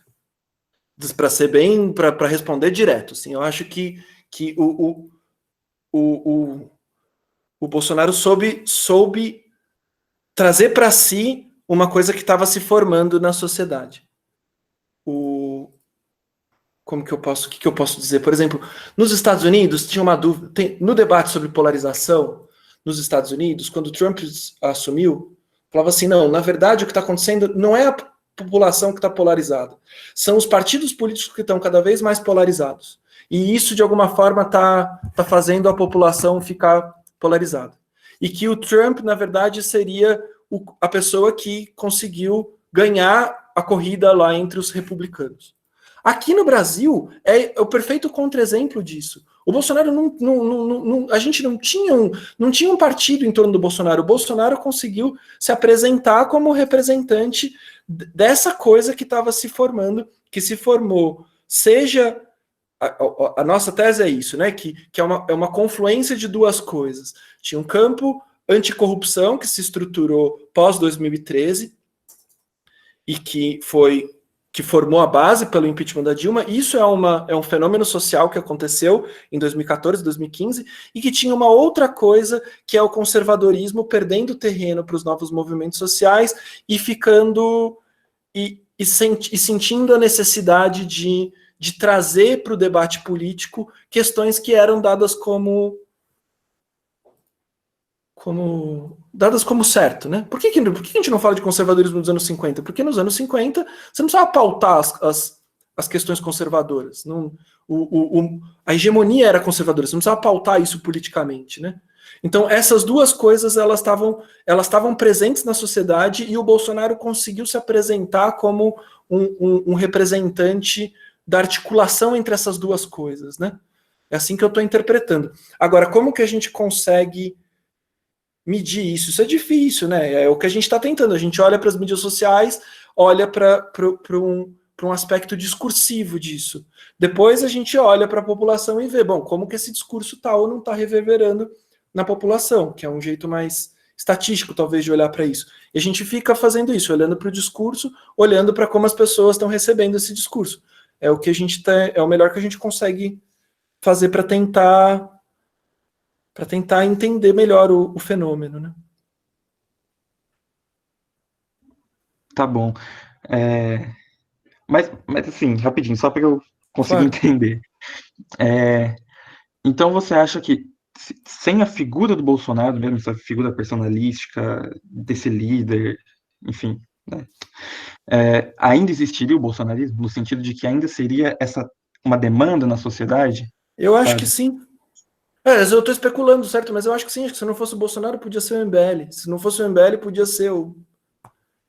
Para ser bem, para responder direto, assim, eu acho que o Bolsonaro soube trazer para si uma coisa que estava se formando na sociedade. Como que eu posso, o que eu posso dizer? Por exemplo, nos Estados Unidos tinha uma dúvida, no debate sobre polarização nos Estados Unidos, quando Trump assumiu, falava assim, não, na verdade o que está acontecendo não é a população que está polarizada, são os partidos políticos que estão cada vez mais polarizados. E isso, de alguma forma, tá fazendo a população ficar polarizada. E que o Trump, na verdade, seria a pessoa que conseguiu ganhar a corrida lá entre os republicanos. Aqui no Brasil, é o perfeito contra-exemplo disso. O Bolsonaro a gente não tinha um partido em torno do Bolsonaro. O Bolsonaro conseguiu se apresentar como representante dessa coisa que estava se formando, que se formou, seja... A nossa tese é isso, né? Que é uma confluência de duas coisas. Tinha um campo anticorrupção que se estruturou pós-2013 e que formou a base pelo impeachment da Dilma. Isso é um fenômeno social que aconteceu em 2014, 2015, e que tinha uma outra coisa, que é o conservadorismo perdendo terreno para os novos movimentos sociais e ficando e sentindo a necessidade de trazer para o debate político questões que eram dadas como certo, né? Por que a gente não fala de conservadorismo nos anos 50? Porque nos anos 50 você não precisava pautar as questões conservadoras. A hegemonia era conservadora, você não precisava pautar isso politicamente, né? Então essas duas coisas elas estavam presentes na sociedade e o Bolsonaro conseguiu se apresentar como um representante da articulação entre essas duas coisas, né? É assim que eu estou interpretando. Agora, como que a gente consegue medir isso? Isso é difícil, né? É o que a gente está tentando. A gente olha para as mídias sociais, olha para um aspecto discursivo disso. Depois a gente olha para a população e vê, bom, como que esse discurso está ou não está reverberando na população, que é um jeito mais estatístico, talvez, de olhar para isso. E a gente fica fazendo isso, olhando para o discurso, olhando para como as pessoas estão recebendo esse discurso. É o que a gente é o melhor que a gente consegue fazer para tentar entender melhor o fenômeno, né? Tá bom. Mas assim, rapidinho, só para eu conseguir entender. Então você acha que sem a figura do Bolsonaro, mesmo essa figura personalística desse líder, enfim, né, ainda existiria o bolsonarismo, no sentido de que ainda seria uma demanda na sociedade? Eu acho que sim. Eu estou especulando, certo? Mas eu acho que sim. Acho que se não fosse o Bolsonaro, podia ser o MBL. Se não fosse o MBL, podia ser o...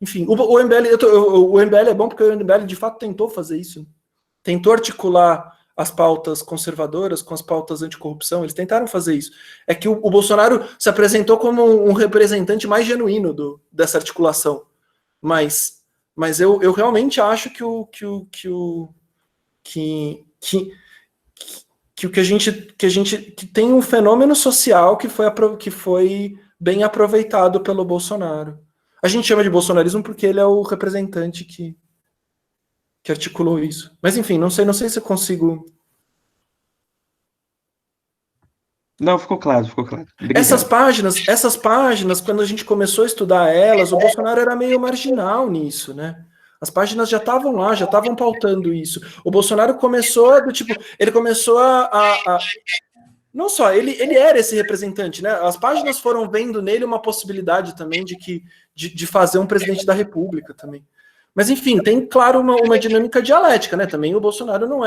Enfim, o MBL, o MBL é bom porque o MBL de fato tentou fazer isso. Tentou articular as pautas conservadoras com as pautas anticorrupção. Eles tentaram fazer isso. É que o Bolsonaro se apresentou como um representante mais genuíno dessa articulação. Mas eu realmente acho que que tem um fenômeno social que foi bem aproveitado pelo Bolsonaro. A gente chama de bolsonarismo porque ele é o representante que articulou isso. Mas enfim, não sei se eu consigo... Não, ficou claro. Obrigado. Essas páginas, quando a gente começou a estudar elas, o Bolsonaro era meio marginal nisso, né? As páginas já estavam lá, já estavam pautando isso. O Bolsonaro começou ele começou não só, ele era esse representante, né? As páginas foram vendo nele uma possibilidade também de fazer um presidente da República também. Mas, enfim, tem, claro, uma dinâmica dialética, né? Também o Bolsonaro não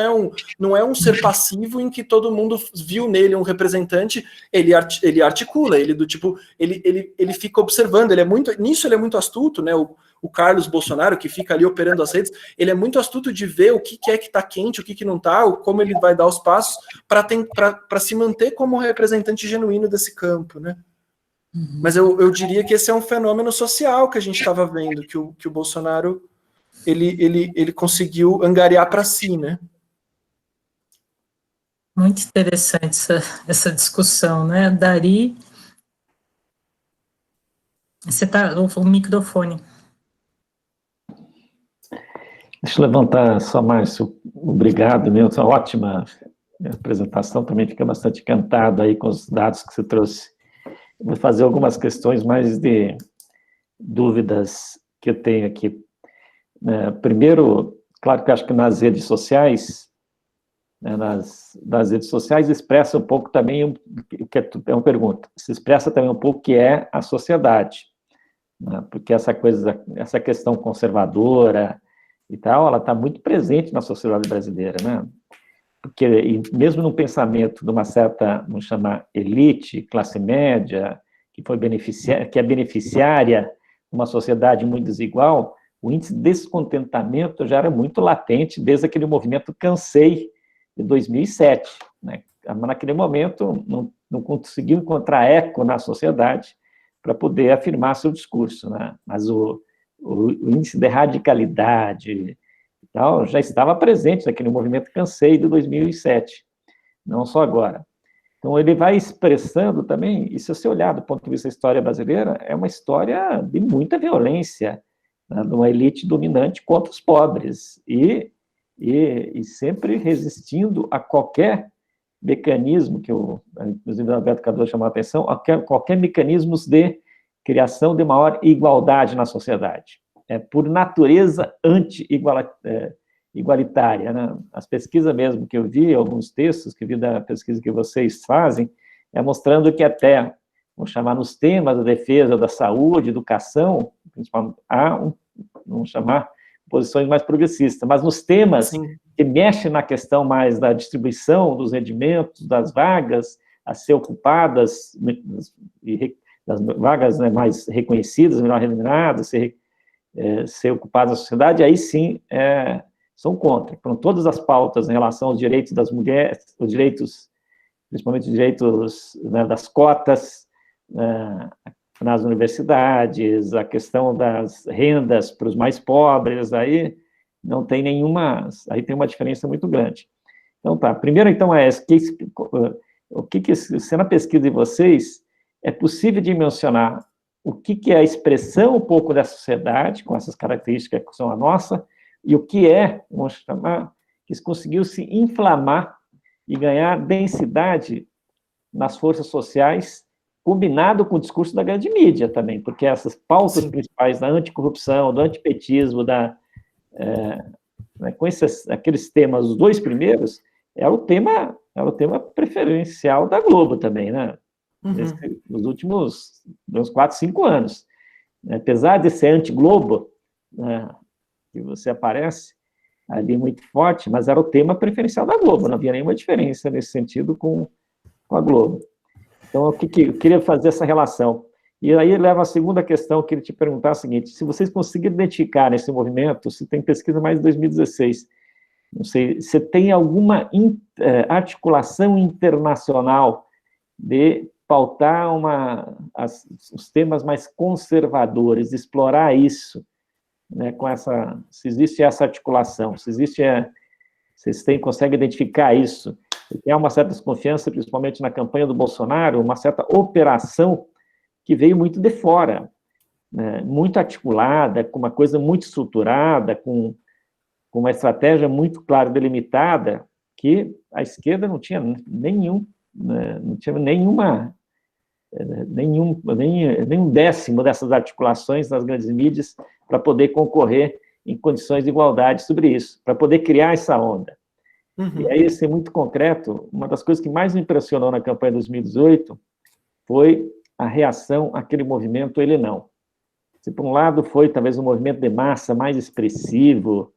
é um ser passivo em que todo mundo viu nele um representante, ele articula, ele fica observando, nisso ele é muito astuto, né? O Carlos Bolsonaro, que fica ali operando as redes, ele é muito astuto de ver o que é que está quente, o que não está, como ele vai dar os passos para se manter como representante genuíno desse campo, né? Mas eu diria que esse é um fenômeno social que a gente estava vendo, que o Bolsonaro ele conseguiu angariar para si, né? Muito interessante essa discussão, né? Dari, você tá o microfone. Deixa eu levantar só, Márcio. Obrigado mesmo, uma ótima apresentação, também fica bastante encantado aí com os dados que você trouxe. Vou fazer algumas questões mais de dúvidas que eu tenho aqui. Primeiro, claro que eu acho que nas redes sociais, nas redes sociais expressa um pouco também o que é uma pergunta, se expressa também um pouco o que é a sociedade, né? Porque essa questão conservadora e tal, ela está muito presente na sociedade brasileira, né? Porque mesmo no pensamento de uma certa, vamos chamar, elite, classe média, que é beneficiária de uma sociedade muito desigual, o índice de descontentamento já era muito latente desde aquele movimento Cansei, de 2007. Né? Naquele momento, não conseguiu encontrar eco na sociedade para poder afirmar seu discurso. Né? Mas o índice de radicalidade e tal já estava presente naquele movimento Cansei, de 2007, não só agora. Então, ele vai expressando também, e se você olhar do ponto de vista da história brasileira, é uma história de muita violência, né, de uma elite dominante contra os pobres, e sempre resistindo a qualquer mecanismo, inclusive o Alberto Cardoso chamou a atenção, a qualquer mecanismo de criação de maior igualdade na sociedade. É por natureza anti-igualitária. Né? As pesquisas mesmo que eu vi, alguns textos que vi da pesquisa que vocês fazem, mostrando que até, vamos chamar, nos temas da defesa da saúde, educação, principalmente, vamos chamar, posições mais progressistas, mas nos temas que mexem na questão mais da distribuição dos rendimentos, das vagas a ser ocupadas, das vagas, né, mais reconhecidas, melhor remuneradas, ser ocupadas na sociedade, aí sim são contra. Então, todas as pautas em relação aos direitos das mulheres, os direitos, principalmente os direitos, né, das cotas nas universidades, a questão das rendas para os mais pobres, aí não tem nenhuma, aí tem uma diferença muito grande. Então, tá, primeiro, então, se na pesquisa de vocês é possível dimensionar o que é a expressão um pouco da sociedade, com essas características que são a nossa, e o que é, vamos chamar, que conseguiu se inflamar e ganhar densidade nas forças sociais, combinado com o discurso da grande mídia também, porque essas pautas principais da anticorrupção, do antipetismo, com aqueles temas, os dois primeiros, era o tema preferencial da Globo também, né? Nos últimos uns 4, 5 anos. Apesar de ser anti-Globo, né, que você aparece ali muito forte, mas era o tema preferencial da Globo, não havia nenhuma diferença nesse sentido com a Globo. Então, eu queria fazer essa relação. E aí leva a segunda questão, que eu queria te perguntar a seguinte: se vocês conseguirem identificar nesse movimento, se tem pesquisa mais de 2016, não sei, se tem alguma articulação internacional de pautar os temas mais conservadores, explorar isso, né, se existe essa articulação, vocês conseguem identificar isso, há uma certa desconfiança, principalmente na campanha do Bolsonaro, uma certa operação que veio muito de fora, né, muito articulada, com uma coisa muito estruturada, com uma estratégia muito clara, delimitada, que a esquerda não tinha nenhum décimo dessas articulações nas grandes mídias para poder concorrer em condições de igualdade sobre isso, para poder criar essa onda. E aí, ser muito concreto, uma das coisas que mais me impressionou na campanha de 2018 foi a reação àquele movimento Ele Não. Se por um lado foi talvez um movimento de massa mais expressivo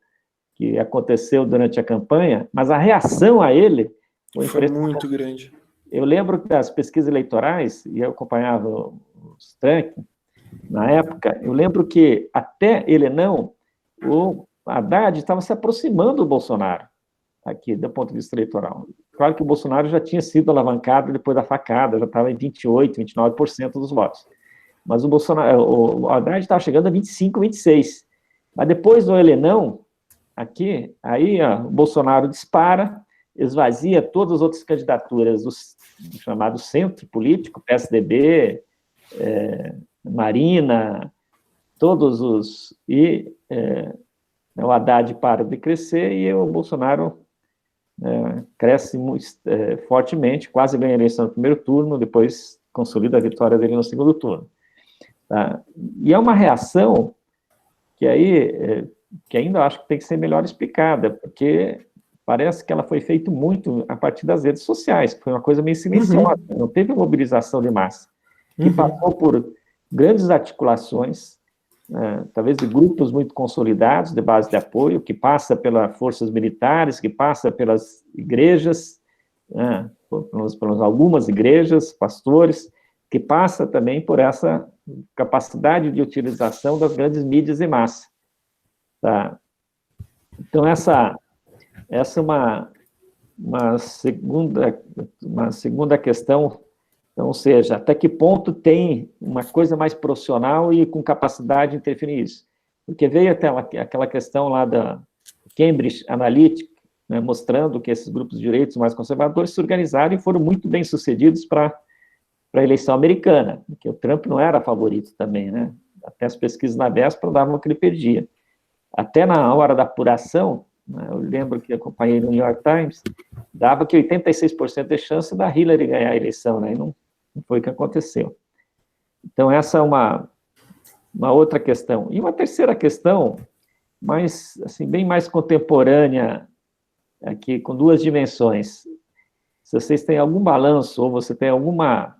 que aconteceu durante a campanha, mas a reação a ele foi muito grande. Eu lembro que as pesquisas eleitorais, e eu acompanhava os Trump, na época, eu lembro que até Ele Não, o Haddad estava se aproximando do Bolsonaro, aqui, do ponto de vista eleitoral. Claro que o Bolsonaro já tinha sido alavancado depois da facada, já estava em 28%, 29% dos votos. Mas o Haddad estava chegando a 25%, 26%. Mas depois do Ele Não, aqui, aí o Bolsonaro dispara, esvazia todas as outras candidaturas do chamado centro político, PSDB, Marina, todos os... E o Haddad para de crescer e o Bolsonaro cresce muito, fortemente, quase ganha a eleição no primeiro turno, depois consolida a vitória dele no segundo turno. Tá? E é uma reação que aí... que ainda acho que tem que ser melhor explicada, porque parece que ela foi feita muito a partir das redes sociais, que foi uma coisa meio silenciosa, não teve mobilização de massa, que passou por grandes articulações, talvez de grupos muito consolidados, de base de apoio, que passa pelas forças militares, que passa pelas igrejas, pelas algumas igrejas, pastores, que passa também por essa capacidade de utilização das grandes mídias de massa. Tá. Então, essa é uma segunda questão, então, ou seja, até que ponto tem uma coisa mais profissional e com capacidade de interferir nisso. Porque veio até aquela questão lá da Cambridge Analytica, né, mostrando que esses grupos de direitos mais conservadores se organizaram e foram muito bem sucedidos para a eleição americana, porque o Trump não era favorito também, né? Até as pesquisas na véspera davam que ele perdia. Até na hora da apuração, né, eu lembro que acompanhei no New York Times, dava que 86% de chance da Hillary ganhar a eleição, né, e não foi o que aconteceu. Então, essa é uma outra questão. E uma terceira questão, bem mais contemporânea, aqui, com duas dimensões. Se vocês têm algum balanço, ou você tem alguma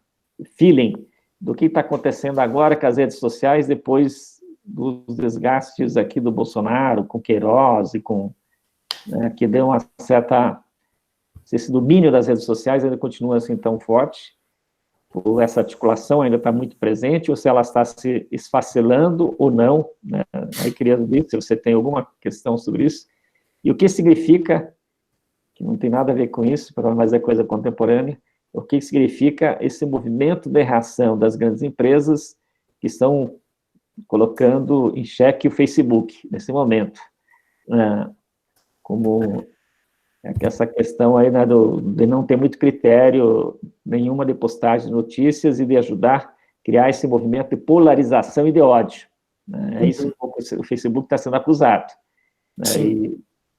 feeling do que está acontecendo agora com as redes sociais, depois dos desgastes aqui do Bolsonaro, com Queiroz e com... que deu uma certa... Esse domínio das redes sociais ainda continua assim tão forte, ou essa articulação ainda está muito presente, ou se ela está se esfacelando ou não, né? Aí queria ver se você tem alguma questão sobre isso, e o que significa, que não tem nada a ver com isso, mas é coisa contemporânea, o que significa esse movimento de reação das grandes empresas que estão colocando em xeque o Facebook, nesse momento. Como essa questão aí, né, de não ter muito critério nenhuma de postagem de notícias e de ajudar criar esse movimento de polarização e de ódio. Né? É isso que o Facebook está sendo acusado. Né?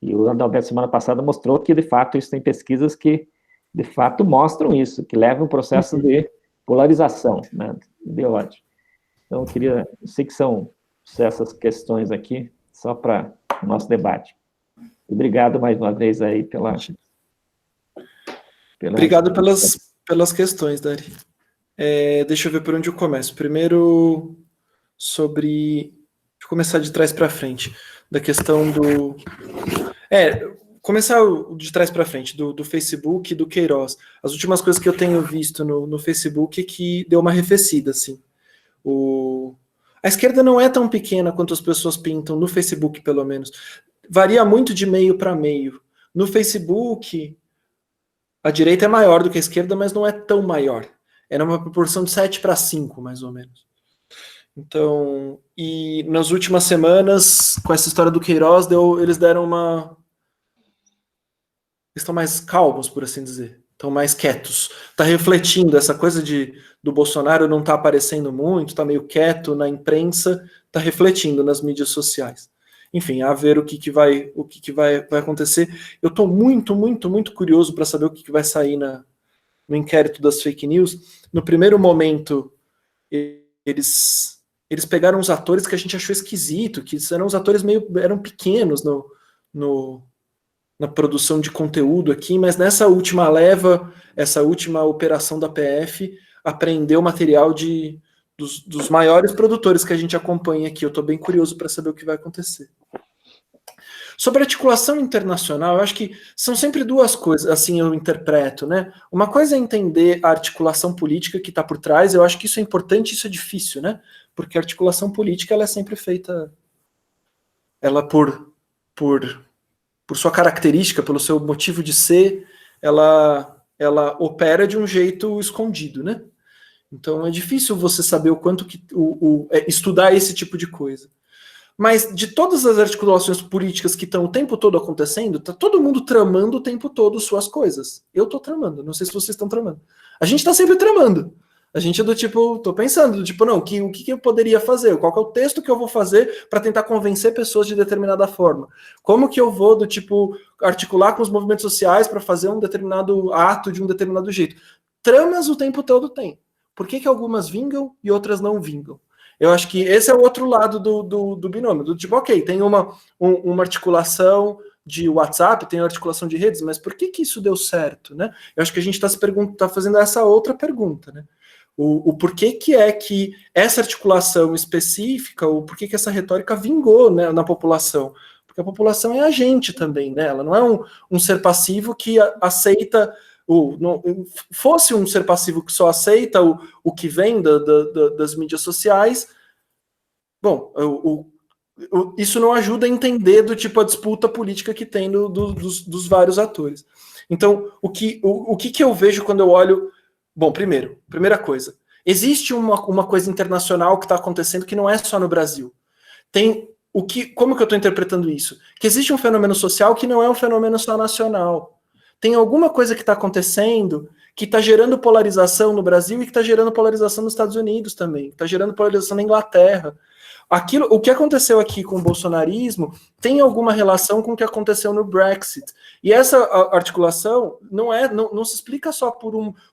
E o Adalberto, semana passada, mostrou que, de fato, isso tem pesquisas que, de fato, mostram isso, que levam um processo de polarização, né, de ódio. Então, eu sei que são essas questões aqui, só para o nosso debate. Obrigado mais uma vez aí pela Obrigado pelas questões, Dari. Deixa eu ver por onde eu começo. Primeiro, Deixa eu começar de trás para frente, da questão do... Começar de trás para frente, do Facebook e do Queiroz. As últimas coisas que eu tenho visto no Facebook é que deu uma arrefecida, assim. A esquerda não é tão pequena quanto as pessoas pintam, no Facebook, pelo menos. Varia muito de meio para meio. No Facebook, a direita é maior do que a esquerda, mas não é tão maior. É numa proporção de 7-5, mais ou menos. Então, e nas últimas semanas, com essa história do Queiroz, eles deram uma... Estão mais calmos, por assim dizer. Estão mais quietos. Está refletindo essa coisa do Bolsonaro não está aparecendo muito, está meio quieto na imprensa, está refletindo nas mídias sociais. Enfim, a ver o que vai acontecer. Eu estou muito, muito, muito curioso para saber o que vai sair no inquérito das fake news. No primeiro momento, eles pegaram os atores que a gente achou esquisito, que eram os atores eram pequenos na produção de conteúdo aqui, mas nessa última leva, essa última operação da PF, apreendeu material dos maiores produtores que a gente acompanha aqui. Eu estou bem curioso para saber o que vai acontecer. Sobre articulação internacional, eu acho que são sempre duas coisas, assim eu interpreto, né? Uma coisa é entender a articulação política que está por trás, eu acho que isso é importante, isso é difícil, né? Porque a articulação política, ela é sempre feita, ela por sua característica, pelo seu motivo de ser, ela opera de um jeito escondido, né? Então é difícil você saber o quanto que estudar esse tipo de coisa. Mas de todas as articulações políticas que estão o tempo todo acontecendo, tá todo mundo tramando o tempo todo suas coisas. Eu tô tramando, não sei se vocês estão tramando. A gente tá sempre tramando. A gente é do tipo, tô pensando, do tipo, não, o que eu poderia fazer? Qual que é o texto que eu vou fazer para tentar convencer pessoas de determinada forma? Como que eu vou, do tipo, articular com os movimentos sociais para fazer um determinado ato de um determinado jeito? Tramas o tempo todo tem. Por que algumas vingam e outras não vingam? Eu acho que esse é o outro lado do binômio, do tipo, ok, tem uma articulação de WhatsApp, tem uma articulação de redes, mas por que isso deu certo, né? Eu acho que a gente está fazendo essa outra pergunta, né? O porquê que é que essa articulação específica, o porquê que essa retórica vingou, né, na população? Porque a população é a gente também, né? Ela não é um ser passivo que aceita... fosse um ser passivo que só aceita o que vem das mídias sociais, bom, isso não ajuda a entender do tipo a disputa política que tem dos vários atores. Então, o que eu vejo quando eu olho... Bom, primeira coisa, existe uma coisa internacional que está acontecendo que não é só no Brasil. Como que eu estou interpretando isso? Que existe um fenômeno social que não é um fenômeno só nacional. Tem alguma coisa que está acontecendo que está gerando polarização no Brasil e que está gerando polarização nos Estados Unidos também, está gerando polarização na Inglaterra. O que aconteceu aqui com o bolsonarismo tem alguma relação com o que aconteceu no Brexit. E essa articulação não se explica só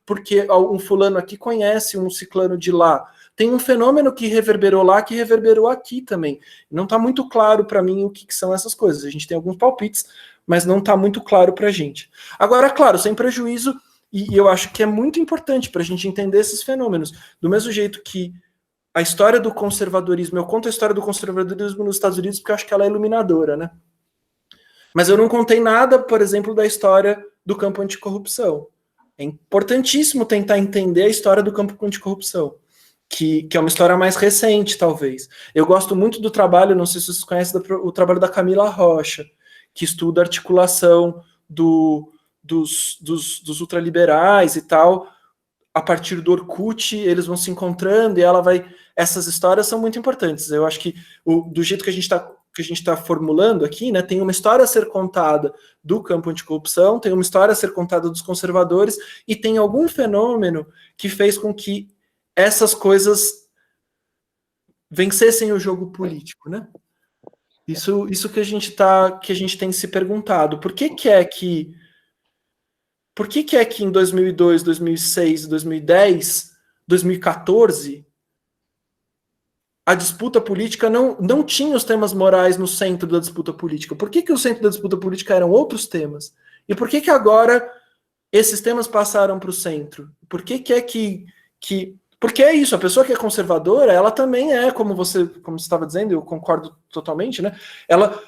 porque um fulano aqui conhece um ciclano de lá. Tem um fenômeno que reverberou lá, que reverberou aqui também. Não está muito claro para mim o que são essas coisas. A gente tem alguns palpites, mas não está muito claro para a gente. Agora, claro, sem prejuízo, e eu acho que é muito importante para a gente entender esses fenômenos. Do mesmo jeito que a história do conservadorismo, eu conto a história do conservadorismo nos Estados Unidos porque eu acho que ela é iluminadora, né? Mas eu não contei nada, por exemplo, da história do campo anticorrupção. É importantíssimo tentar entender a história do campo anticorrupção, que é uma história mais recente, talvez. Eu gosto muito do trabalho, não sei se vocês conhecem, o trabalho da Camila Rocha, que estuda a articulação dos ultraliberais e tal. A partir do Orkut, eles vão se encontrando e ela vai... Essas histórias são muito importantes. Eu acho que do jeito que a gente está formulando aqui, né, tem uma história a ser contada do campo anticorrupção, tem uma história a ser contada dos conservadores e tem algum fenômeno que fez com que essas coisas vencessem o jogo político, né? Isso que a gente tem se perguntado. Por que é que em 2002, 2006, 2010, 2014 a disputa política não tinha os temas morais no centro da disputa política? Por que o centro da disputa política eram outros temas? E por que agora esses temas passaram para o centro? Por que é que... Porque é isso, a pessoa que é conservadora, ela também é, como você estava dizendo, eu concordo totalmente, né?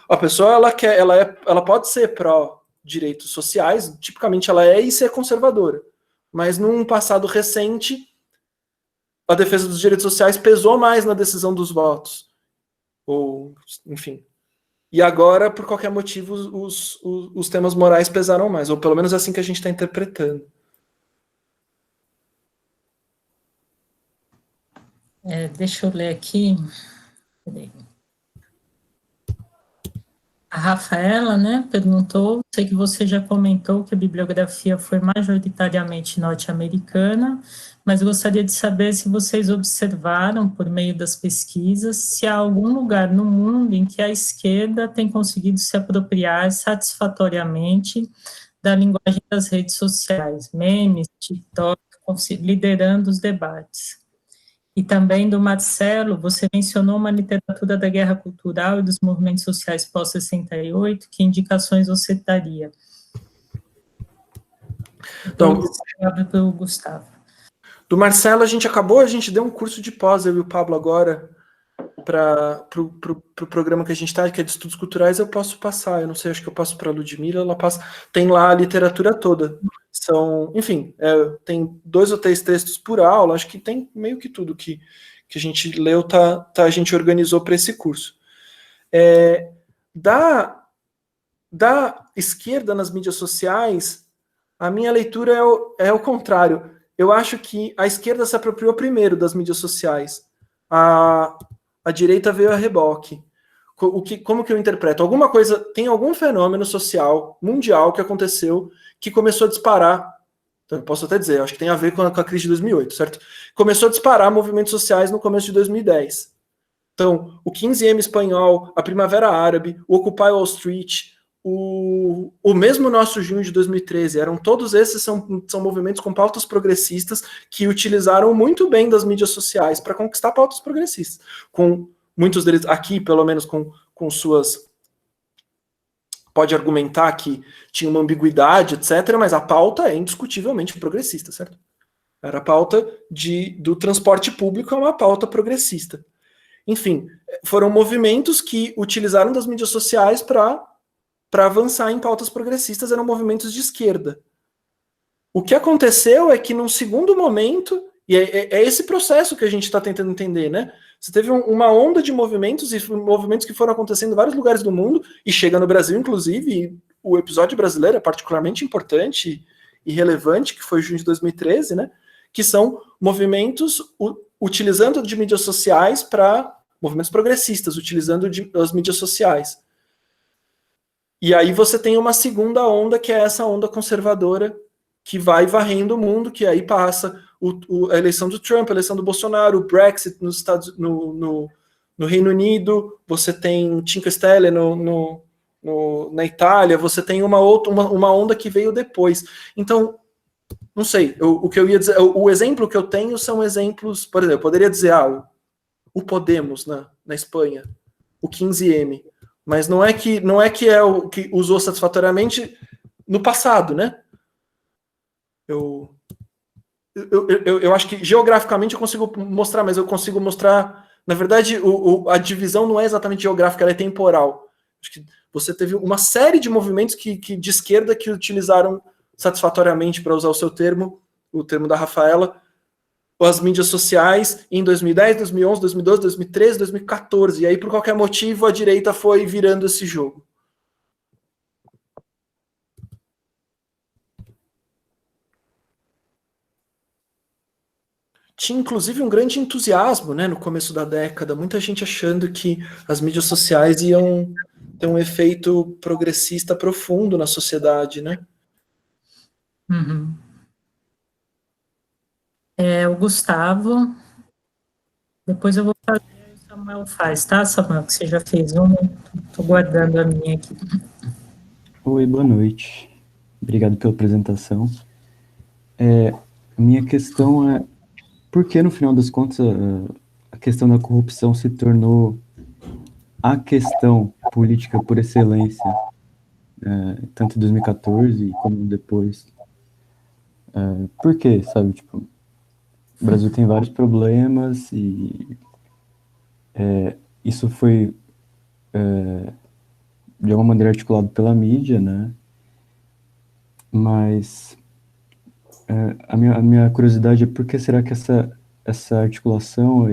A pessoa, ela pode ser pró-direitos sociais, tipicamente ela é e ser conservadora. Mas num passado recente, a defesa dos direitos sociais pesou mais na decisão dos votos. Ou, enfim. E agora, por qualquer motivo, os temas morais pesaram mais. Ou pelo menos é assim que a gente está interpretando. Deixa eu ler aqui. A Rafaela, né, perguntou, sei que você já comentou que a bibliografia foi majoritariamente norte-americana, mas gostaria de saber se vocês observaram, por meio das pesquisas, se há algum lugar no mundo em que a esquerda tem conseguido se apropriar satisfatoriamente da linguagem das redes sociais, memes, TikTok, liderando os debates. E também do Marcelo, você mencionou uma literatura da guerra cultural e dos movimentos sociais pós-68, que indicações você daria? Então, para o Gustavo. Do Marcelo, a gente deu um curso de pós, eu e o Pablo agora, para o programa que a gente está, que é de estudos culturais, eu posso passar, eu não sei, acho que eu passo para a Ludmila, ela passa, tem lá a literatura toda. Enfim, tem 2 ou 3 textos por aula, acho que tem meio que tudo que a gente leu, a gente organizou para esse curso. Da esquerda nas mídias sociais, a minha leitura é o contrário. Eu acho que a esquerda se apropriou primeiro das mídias sociais. A direita veio a reboque. Como que eu interpreto? Tem algum fenômeno social, mundial, que aconteceu, que começou a disparar, então eu posso até dizer, acho que tem a ver com a crise de 2008, certo? Começou a disparar movimentos sociais no começo de 2010. Então, o 15M espanhol, a Primavera Árabe, o Occupy Wall Street, o mesmo nosso junho de 2013, todos esses são movimentos com pautas progressistas que utilizaram muito bem das mídias sociais para conquistar pautas progressistas, com muitos deles aqui, pelo menos com suas... Pode argumentar que tinha uma ambiguidade, etc., mas a pauta é indiscutivelmente progressista, certo? Era a pauta do transporte público, é uma pauta progressista. Enfim, foram movimentos que utilizaram das mídias sociais para avançar em pautas progressistas, eram movimentos de esquerda. O que aconteceu é que, num segundo momento, e é esse processo que a gente está tentando entender, né? Você teve uma onda de movimentos, e movimentos que foram acontecendo em vários lugares do mundo, e chega no Brasil, inclusive, e o episódio brasileiro é particularmente importante e relevante, que foi junho de 2013, né? Que são movimentos utilizando de mídias sociais movimentos progressistas, utilizando as mídias sociais. E aí você tem uma segunda onda, que é essa onda conservadora, que vai varrendo o mundo, que aí passa a eleição do Trump, a eleição do Bolsonaro, o Brexit no Reino Unido, você tem Cinque Stelle na Itália, você tem uma onda que veio depois. Então, não sei, o que eu ia dizer, o exemplo que eu tenho são exemplos, por exemplo, eu poderia dizer, o Podemos na Espanha, o 15M, mas não é que é o que usou satisfatoriamente no passado, né? Eu acho que geograficamente eu consigo mostrar, mas eu consigo mostrar, na verdade, a divisão não é exatamente geográfica, ela é temporal. Acho que você teve uma série de movimentos de esquerda que utilizaram satisfatoriamente, para usar o termo da Rafaela, as mídias sociais em 2010, 2011, 2012, 2013, 2014. E aí, por qualquer motivo, a direita foi virando esse jogo. Tinha, inclusive, um grande entusiasmo, né, no começo da década, muita gente achando que as mídias sociais iam ter um efeito progressista profundo na sociedade, né? Uhum. o Gustavo. Depois eu vou fazer o Samuel faz, tá, Samuel? Que você já fez uma. Estou guardando a minha aqui. Oi, boa noite. Obrigado pela apresentação. A minha questão é, por que no final das contas a questão da corrupção se tornou a questão política por excelência, tanto em 2014 como depois? Por quê, sabe? Tipo, o Brasil tem vários problemas e isso foi, de alguma maneira, articulado pela mídia, né? Mas a minha curiosidade é por que será que essa articulação,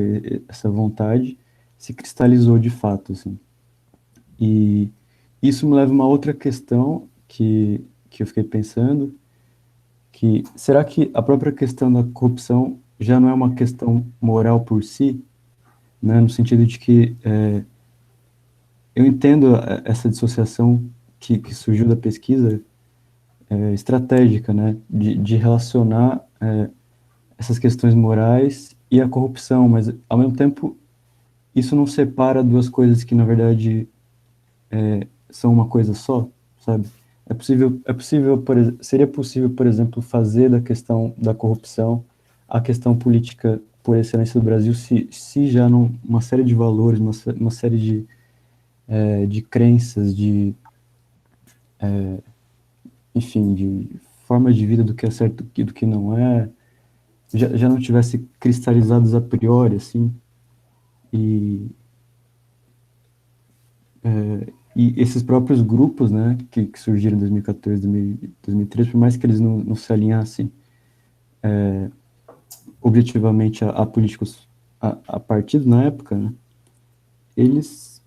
essa vontade se cristalizou de fato, assim? E isso me leva a uma outra questão que eu fiquei pensando, que será que a própria questão da corrupção já não é uma questão moral por si, né, no sentido de que eu entendo essa dissociação que surgiu da pesquisa estratégica, né, de relacionar essas questões morais e a corrupção, mas ao mesmo tempo isso não separa duas coisas que na verdade são uma coisa só, sabe? Seria possível, por exemplo, fazer da questão da corrupção a questão política por excelência do Brasil, se já uma série de valores, uma série de crenças, enfim, de formas de vida do que é certo e do que não é, já não tivesse cristalizados a priori, assim, e esses próprios grupos, né, que surgiram em 2014, 2013, por mais que eles não se alinhassem objetivamente a políticos, a partidos na época, né, eles,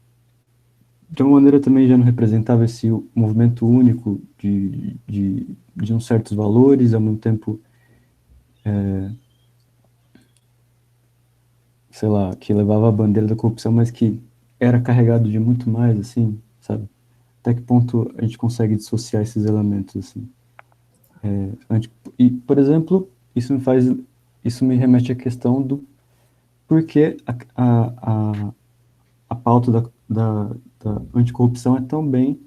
de uma maneira, também já não representavam esse movimento único de uns certos valores, ao mesmo tempo, sei lá, que levava a bandeira da corrupção, mas que era carregado de muito mais, assim, sabe? Até que ponto a gente consegue dissociar esses elementos, assim? E, por exemplo, isso me remete à questão do porquê a pauta da anticorrupção é tão bem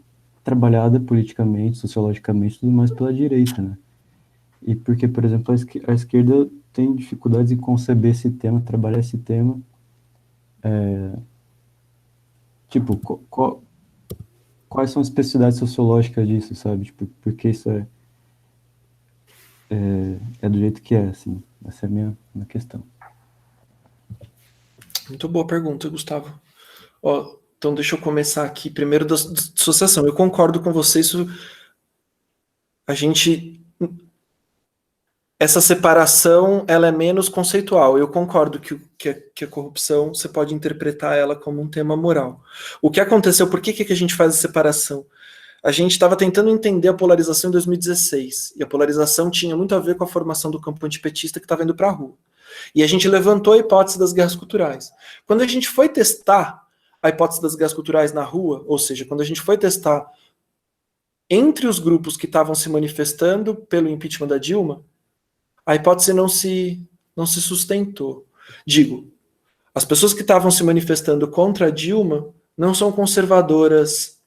trabalhada politicamente, sociologicamente, tudo mais pela direita, né? E porque, por exemplo, a esquerda tem dificuldades em conceber esse tema, trabalhar esse tema, tipo, quais são as especificidades sociológicas disso, sabe? Tipo, porque isso é do jeito que é, assim. Essa é a minha questão. Muito boa pergunta, Gustavo. Ó, então deixa eu começar aqui primeiro da dissociação. Eu concordo com você, essa separação, ela é menos conceitual. Eu concordo que a corrupção, você pode interpretar ela como um tema moral. O que aconteceu, por que a gente faz a separação? A gente estava tentando entender a polarização em 2016, e a polarização tinha muito a ver com a formação do campo antipetista que estava indo para a rua. E a gente levantou a hipótese das guerras culturais. Quando a gente foi testar a hipótese das guerras culturais na rua, ou seja, quando a gente foi testar entre os grupos que estavam se manifestando pelo impeachment da Dilma, a hipótese não se sustentou. Digo, as pessoas que estavam se manifestando contra a Dilma não são conservadoras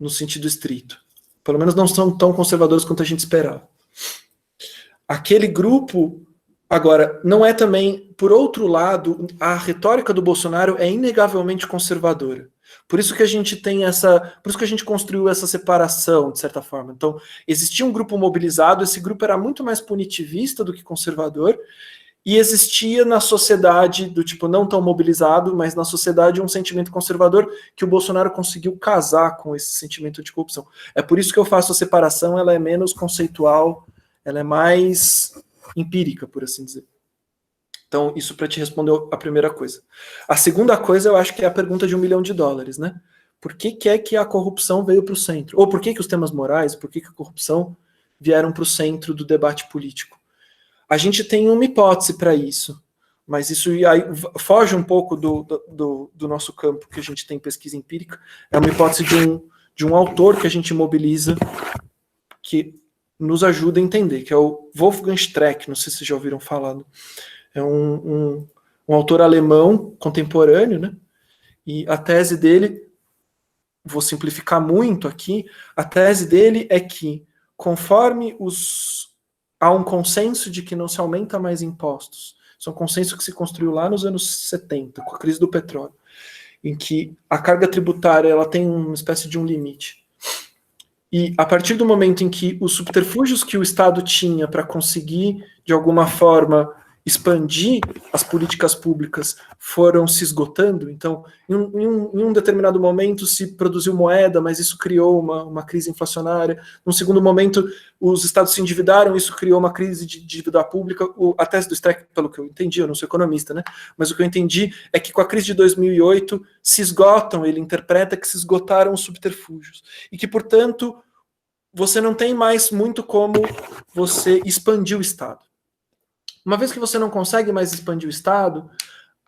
no sentido estrito. Pelo menos não são tão conservadoras quanto a gente esperava. Aquele grupo, agora, não é também, por outro lado, a retórica do Bolsonaro é inegavelmente conservadora. Por isso que a gente tem por isso que a gente construiu essa separação, de certa forma. Então, existia um grupo mobilizado, esse grupo era muito mais punitivista do que conservador, e existia na sociedade, do tipo não tão mobilizado, mas na sociedade um sentimento conservador que o Bolsonaro conseguiu casar com esse sentimento de corrupção. É por isso que eu faço a separação, ela é menos conceitual, ela é mais empírica, por assim dizer. Então, isso para te responder a primeira coisa. A segunda coisa, eu acho que é a pergunta de $1 milhão, né? Por que é que a corrupção veio para o centro? Ou por que os temas morais, por que a corrupção vieram para o centro do debate político? A gente tem uma hipótese para isso, mas isso aí foge um pouco do nosso campo, que a gente tem pesquisa empírica. É uma hipótese de um autor que a gente mobiliza, que nos ajuda a entender, que é o Wolfgang Streeck, não sei se vocês já ouviram falando. É um autor alemão contemporâneo, né? E a tese dele, vou simplificar muito aqui, a tese dele é que conforme há um consenso de que não se aumenta mais impostos, isso é um consenso que se construiu lá nos anos 70, com a crise do petróleo, em que a carga tributária ela tem uma espécie de um limite. E a partir do momento em que os subterfúgios que o Estado tinha para conseguir, de alguma forma, expandir as políticas públicas foram se esgotando, então, em um determinado momento se produziu moeda, mas isso criou uma crise inflacionária. Num segundo momento, os estados se endividaram, isso criou uma crise de dívida pública. A tese do Streeck, pelo que eu entendi, eu não sou economista, né? Mas o que eu entendi é que com a crise de 2008 se esgotam, ele interpreta que se esgotaram os subterfúgios, e que, portanto, você não tem mais muito como você expandir o Estado. Uma vez que você não consegue mais expandir o Estado,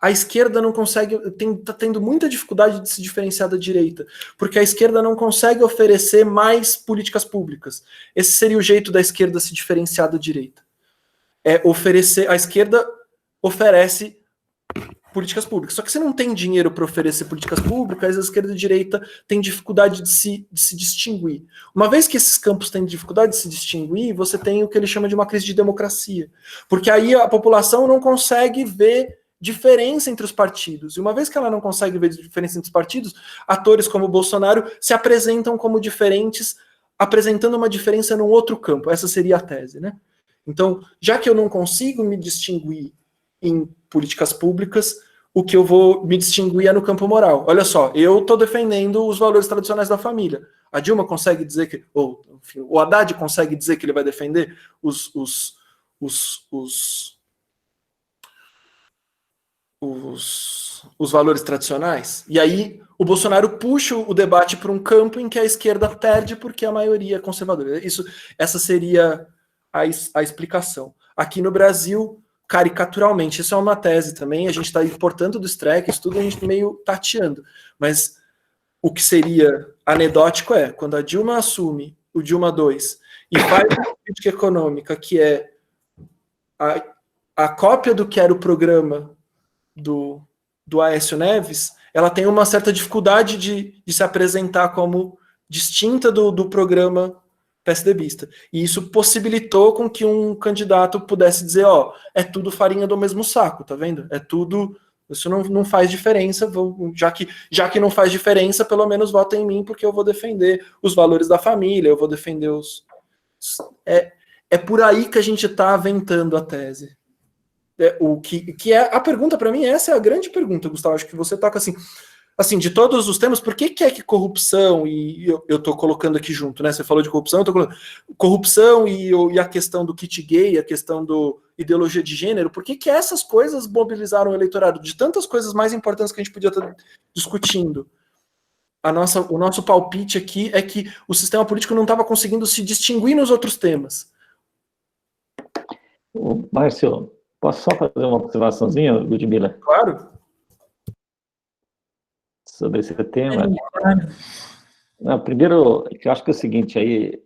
a esquerda não consegue, está tendo muita dificuldade de se diferenciar da direita, porque a esquerda não consegue oferecer mais políticas públicas. Esse seria o jeito da esquerda se diferenciar da direita. A esquerda oferece políticas públicas. Só que você não tem dinheiro para oferecer políticas públicas, a esquerda e a direita têm dificuldade de se distinguir. Uma vez que esses campos têm dificuldade de se distinguir, você tem o que ele chama de uma crise de democracia. Porque aí a população não consegue ver diferença entre os partidos. E uma vez que ela não consegue ver diferença entre os partidos, atores como o Bolsonaro se apresentam como diferentes, apresentando uma diferença num outro campo. Essa seria a tese, né? Então, já que eu não consigo me distinguir em políticas públicas, o que eu vou me distinguir é no campo moral. Olha só, eu estou defendendo os valores tradicionais da família. A Dilma consegue dizer que, ou enfim, o Haddad consegue dizer que ele vai defender os valores tradicionais? E aí o Bolsonaro puxa o debate para um campo em que a esquerda perde porque a maioria é conservadora. Essa seria a explicação. Aqui no Brasil, caricaturalmente, isso é uma tese também, a gente está importando do Streeck, isso tudo a gente meio tateando, mas o que seria anedótico é, quando a Dilma assume o Dilma II e faz uma política econômica que é a cópia do que era o programa do Aécio Neves, ela tem uma certa dificuldade de se apresentar como distinta do programa PSDBista. E isso possibilitou com que um candidato pudesse dizer, é tudo farinha do mesmo saco, tá vendo? É tudo, isso não faz diferença, já que não faz diferença, pelo menos vota em mim, porque eu vou defender os valores da família, eu vou defender É por aí que a gente está aventando a tese. Que é a pergunta, para mim, essa é a grande pergunta, Gustavo, acho que você toca assim, de todos os temas, por que é que corrupção, e eu estou colocando aqui junto, né? Você falou de corrupção, eu estou colocando corrupção e a questão do kit gay, a questão do ideologia de gênero, por que essas coisas mobilizaram o eleitorado? De tantas coisas mais importantes que a gente podia estar discutindo. O nosso palpite aqui é que o sistema político não estava conseguindo se distinguir nos outros temas. Márcio, posso só fazer uma observaçãozinha, Ludmila? Claro. Sobre esse tema. Não, primeiro, eu acho que é o seguinte, aí,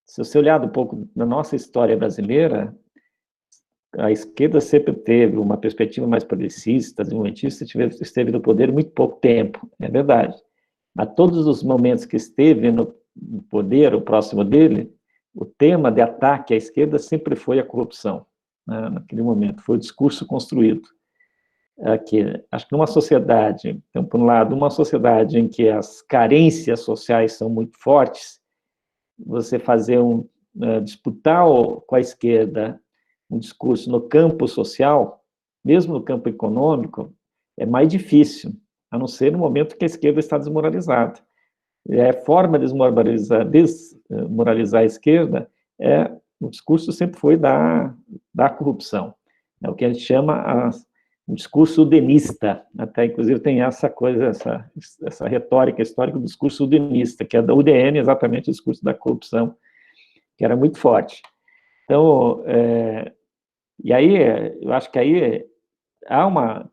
se você olhar um pouco na nossa história brasileira, a esquerda sempre teve uma perspectiva mais progressista, desenvolvimentista, esteve no poder muito pouco tempo, é verdade. Mas todos os momentos que esteve no poder, o próximo dele, o tema de ataque à esquerda sempre foi a corrupção, né, naquele momento, foi o discurso construído. Aqui, acho que numa sociedade, então, por um lado, uma sociedade em que as carências sociais são muito fortes, você fazer disputar com a esquerda um discurso no campo social, mesmo no campo econômico, é mais difícil, a não ser no momento que a esquerda está desmoralizada. A forma de desmoralizar a esquerda o discurso sempre foi da corrupção, é o que a gente chama um discurso udenista, até inclusive tem essa coisa, essa retórica histórica do discurso udenista, que é da UDN, exatamente o discurso da corrupção, que era muito forte. Então, e aí, eu acho que aí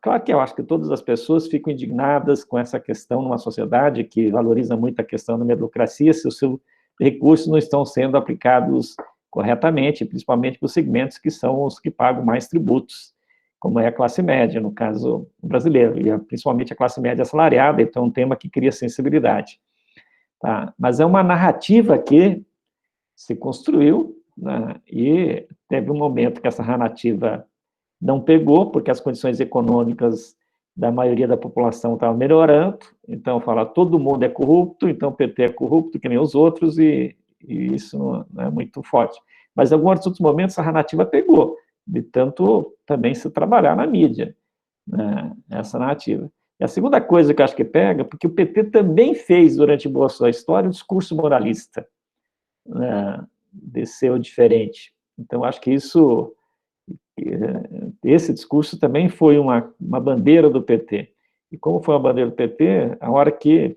claro que eu acho que todas as pessoas ficam indignadas com essa questão numa sociedade que valoriza muito a questão da meritocracia, se o seu recursos não estão sendo aplicados corretamente, principalmente para os segmentos que são os que pagam mais tributos, como é a classe média, no caso brasileiro, e principalmente a classe média assalariada, então é um tema que cria sensibilidade. Tá? Mas é uma narrativa que se construiu, né, e teve um momento que essa narrativa não pegou, porque as condições econômicas da maioria da população estavam melhorando, então fala, todo mundo é corrupto, então o PT é corrupto que nem os outros, e isso não é muito forte. Mas em alguns outros momentos a narrativa pegou, de tanto também se trabalhar na mídia, né, essa narrativa. E a segunda coisa que eu acho que pega, porque o PT também fez, durante boa sua história, um discurso moralista, né, de ser o diferente. Então, acho que esse discurso também foi uma bandeira do PT. E como foi uma bandeira do PT, a hora que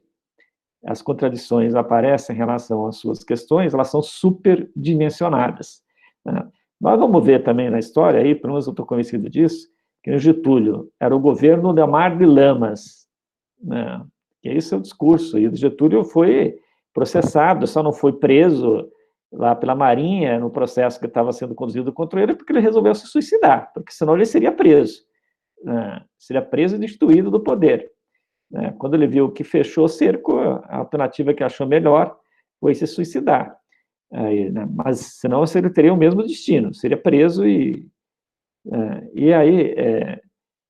as contradições aparecem em relação às suas questões, elas são superdimensionadas, né? Nós vamos ver também na história, aí, pelo menos eu estou convencido disso, que o Getúlio era o governo de Mar de Lamas, né? E esse é o discurso, e o Getúlio foi processado, só não foi preso lá pela Marinha, no processo que estava sendo conduzido contra ele, porque ele resolveu se suicidar, porque senão ele seria preso, né? Seria preso e destituído do poder. Quando ele viu que fechou o cerco, a alternativa que achou melhor foi se suicidar. Aí, né? Mas senão ele teria o mesmo destino, seria preso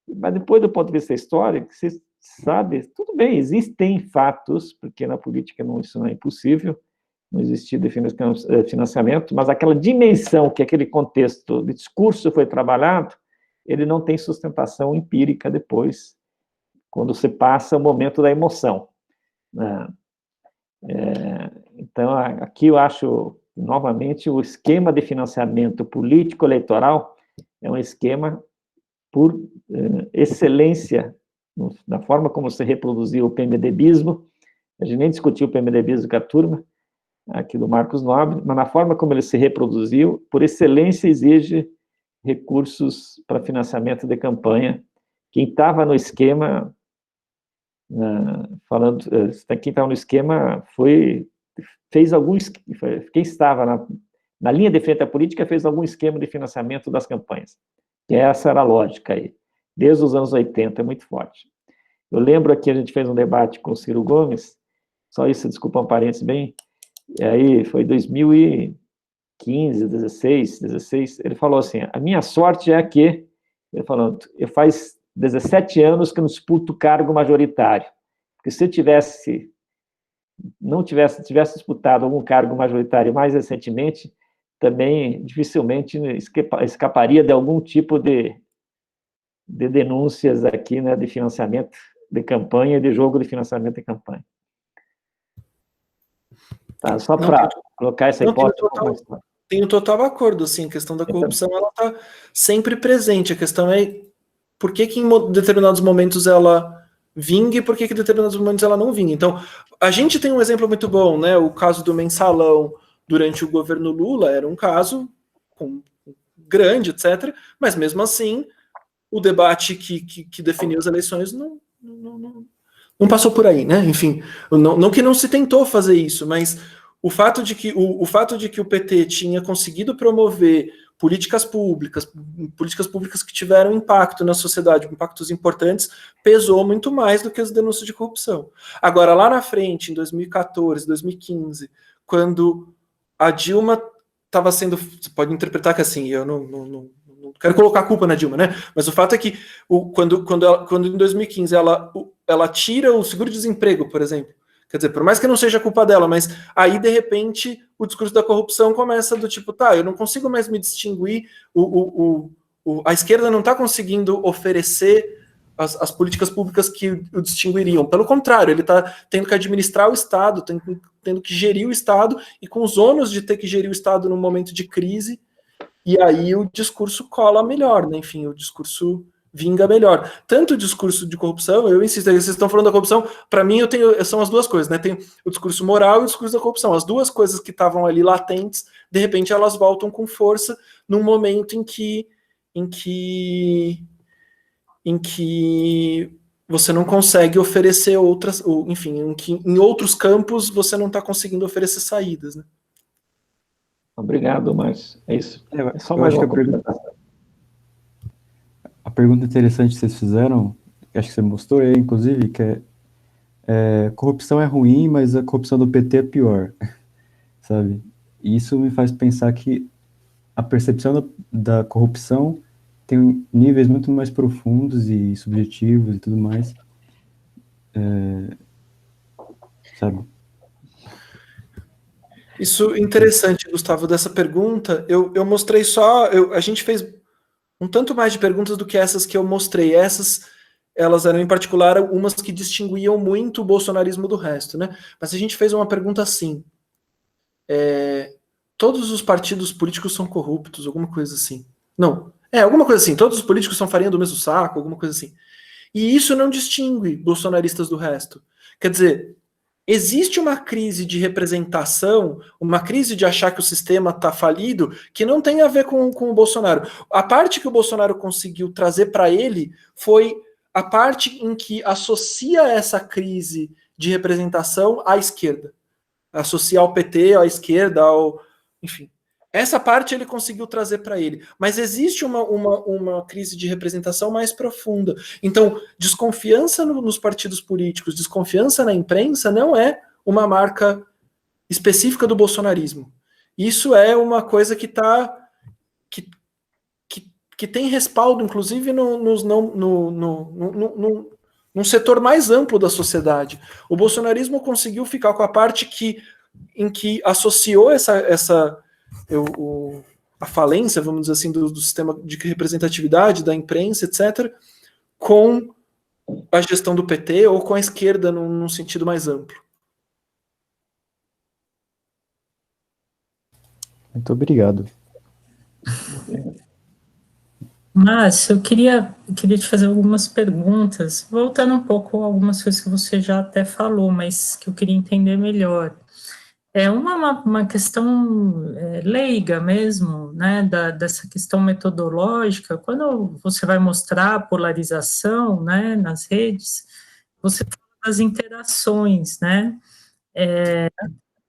mas depois do ponto de vista histórico, você sabe, tudo bem, existem fatos, porque na política isso não é impossível, não existia financiamento, mas aquela dimensão que aquele contexto de discurso foi trabalhado, ele não tem sustentação empírica depois, quando você passa o momento da emoção, né? Então, aqui eu acho, novamente, o esquema de financiamento político-eleitoral é um esquema por excelência, na forma como se reproduziu o PMDBismo. A gente nem discutiu o PMDBismo com a turma, aqui do Marcos Nobre, mas na forma como ele se reproduziu, por excelência exige recursos para financiamento de campanha. Quem estava no esquema, quem estava no esquema quem estava na linha de frente à política fez algum esquema de financiamento das campanhas. E essa era a lógica aí, desde os anos 80, é muito forte. Eu lembro aqui, a gente fez um debate com o Ciro Gomes, só isso, desculpa um parênteses bem, e aí foi 2015, 16, ele falou assim, a minha sorte é que, ele falou, eu faz 17 anos que eu não disputo cargo majoritário, porque se eu tivesse disputado algum cargo majoritário mais recentemente, também dificilmente escaparia de algum tipo de denúncias aqui, né, de financiamento de campanha, de jogo de financiamento de campanha. Tá, só para colocar essa hipótese. Tenho total acordo, assim, a questão da corrupção, ela está sempre presente, a questão é por que em determinados momentos ela vingue e por que em determinados momentos ela não vingue. Então, a gente tem um exemplo muito bom, né, o caso do mensalão durante o governo Lula era um caso grande, etc., mas mesmo assim, o debate que definiu as eleições não passou por aí, né? Enfim, não que não se tentou fazer isso, mas o fato de que o PT tinha conseguido promover políticas públicas que tiveram impacto na sociedade, impactos importantes, pesou muito mais do que as denúncias de corrupção. Agora, lá na frente, em 2014, 2015, quando a Dilma estava sendo... Você pode interpretar que assim, eu não quero colocar a culpa na Dilma, né? Mas o fato é que quando em 2015 ela tira o seguro-desemprego, por exemplo, quer dizer, por mais que não seja culpa dela, mas aí, de repente, o discurso da corrupção começa do tipo, tá, eu não consigo mais me distinguir, a esquerda não está conseguindo oferecer as políticas públicas que o distinguiriam. Pelo contrário, ele está tendo que administrar o Estado, tendo que gerir o Estado, e com os ônus de ter que gerir o Estado num momento de crise, e aí o discurso cola melhor, né? Enfim, o discurso vinga melhor. Tanto o discurso de corrupção, eu insisto, vocês estão falando da corrupção, para mim são as duas coisas, né? Tem o discurso moral e o discurso da corrupção. As duas coisas que estavam ali latentes, de repente elas voltam com força num momento em que você não consegue oferecer outras, enfim, em outros campos você não está conseguindo oferecer saídas, né? Obrigado, Márcio. É isso. É só Eu mais acho que uma complementação. a pergunta interessante que vocês fizeram, acho que você mostrou aí, inclusive, que corrupção é ruim, mas a corrupção do PT é pior, sabe? E isso me faz pensar que a percepção da corrupção tem níveis muito mais profundos e subjetivos e tudo mais, sabe? Isso é interessante, Gustavo, dessa pergunta. Eu mostrei só. A gente fez um tanto mais de perguntas do que essas que eu mostrei. Essas, elas eram em particular umas que distinguiam muito o bolsonarismo do resto, né? Mas a gente fez uma pergunta assim: todos os partidos políticos são corruptos, alguma coisa assim. Não, alguma coisa assim. Todos os políticos são farinha do mesmo saco, alguma coisa assim. E isso não distingue bolsonaristas do resto. Quer dizer, existe uma crise de representação, uma crise de achar que o sistema está falido, que não tem a ver com o Bolsonaro. A parte que o Bolsonaro conseguiu trazer para ele foi a parte em que associa essa crise de representação à esquerda. Associa ao PT, à esquerda, enfim. Essa parte ele conseguiu trazer para ele. Mas existe uma crise de representação mais profunda. Então, desconfiança nos partidos políticos, desconfiança na imprensa não é uma marca específica do bolsonarismo. Isso é uma coisa que tem respaldo, inclusive, num setor mais amplo da sociedade. O bolsonarismo conseguiu ficar com a parte em que associou a falência, vamos dizer assim, do sistema de representatividade, da imprensa, etc., com a gestão do PT ou com a esquerda num sentido mais amplo. Muito obrigado. Márcio, eu queria te fazer algumas perguntas, voltando um pouco a algumas coisas que você já até falou, mas que eu queria entender melhor. É uma questão leiga mesmo, né, dessa questão metodológica. Quando você vai mostrar a polarização, né, nas redes, você fala das interações, né?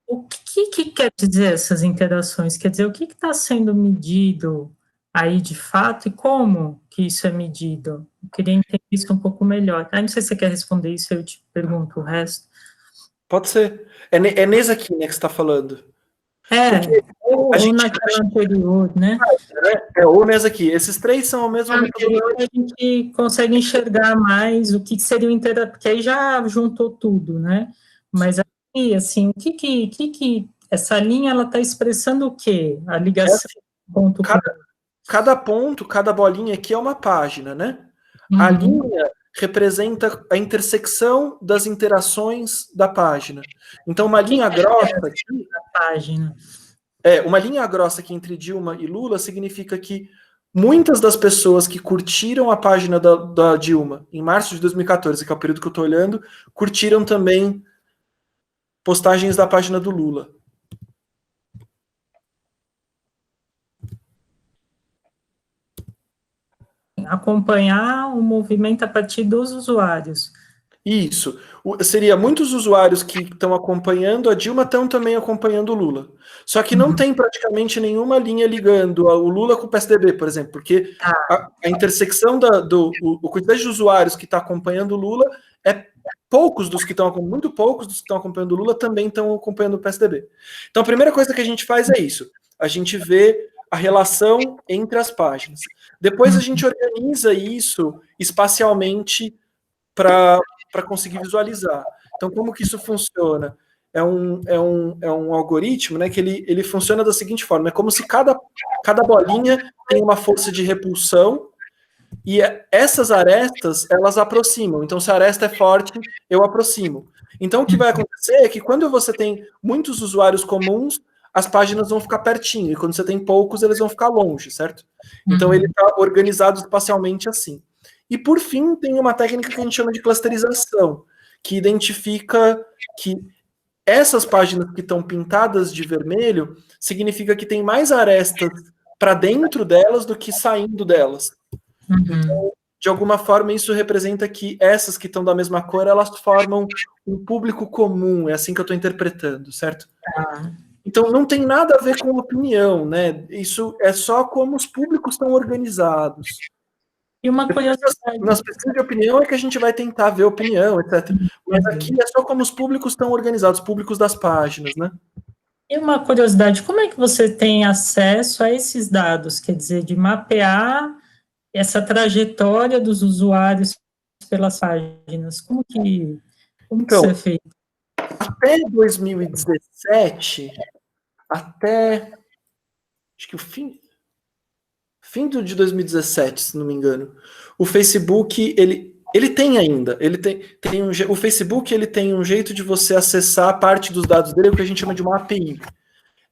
O que quer dizer essas interações? Quer dizer, o que está sendo medido aí de fato e como que isso é medido? Eu queria entender isso um pouco melhor. Não sei se você quer responder isso, eu te pergunto o resto. Pode ser. É nesse aqui, né, que você está falando. Ou naquela anterior, né? Ou nessa aqui. Esses três são a mesma metodologia. A gente consegue enxergar mais o que seria o interativo, porque aí já juntou tudo, né? Mas aí, assim, o que essa linha, ela está expressando o quê? A ligação ponto cada ponto, cada bolinha aqui é uma página, né? A linha representa a intersecção das interações da página. Então, uma linha grossa aqui, página. Uma linha grossa aqui entre Dilma e Lula significa que muitas das pessoas que curtiram a página da Dilma em março de 2014, que é o período que eu estou olhando, curtiram também postagens da página do Lula. Acompanhar o movimento a partir dos usuários. Isso. Seria muitos usuários que estão acompanhando a Dilma estão também acompanhando o Lula. Só que não tem praticamente nenhuma linha ligando o Lula com o PSDB, por exemplo, porque a intersecção a quantidade de usuários que está acompanhando o Lula é muito poucos dos que estão acompanhando o Lula também estão acompanhando o PSDB. Então a primeira coisa que a gente faz é isso. A gente vê a relação entre as páginas. Depois a gente organiza isso espacialmente para conseguir visualizar. Então, como que isso funciona? É um algoritmo, né, que ele funciona da seguinte forma: é como se cada bolinha tem uma força de repulsão e essas arestas, elas aproximam. Então, se a aresta é forte, eu aproximo. Então, o que vai acontecer é que quando você tem muitos usuários comuns, as páginas vão ficar pertinho, e quando você tem poucos, eles vão ficar longe, certo? Então, ele está organizado espacialmente assim. E, por fim, tem uma técnica que a gente chama de clusterização, que identifica que essas páginas que estão pintadas de vermelho significa que tem mais arestas para dentro delas do que saindo delas. Então, de alguma forma isso representa que essas que estão da mesma cor, elas formam um público comum, é assim que eu estou interpretando, certo? Então não tem nada a ver com opinião, né? Isso é só como os públicos estão organizados. E uma curiosidade. Nas pesquisas de opinião é que a gente vai tentar ver opinião, etc. Mas aqui é só como os públicos estão organizados, os públicos das páginas, né? E uma curiosidade, como é que você tem acesso a esses dados? Quer dizer, de mapear essa trajetória dos usuários pelas páginas. Como que isso é feito? Até 2017, até acho que o fim de 2017, se não me engano, o Facebook, ele tem ainda, o Facebook ele tem um jeito de você acessar parte dos dados dele, o que a gente chama de uma API.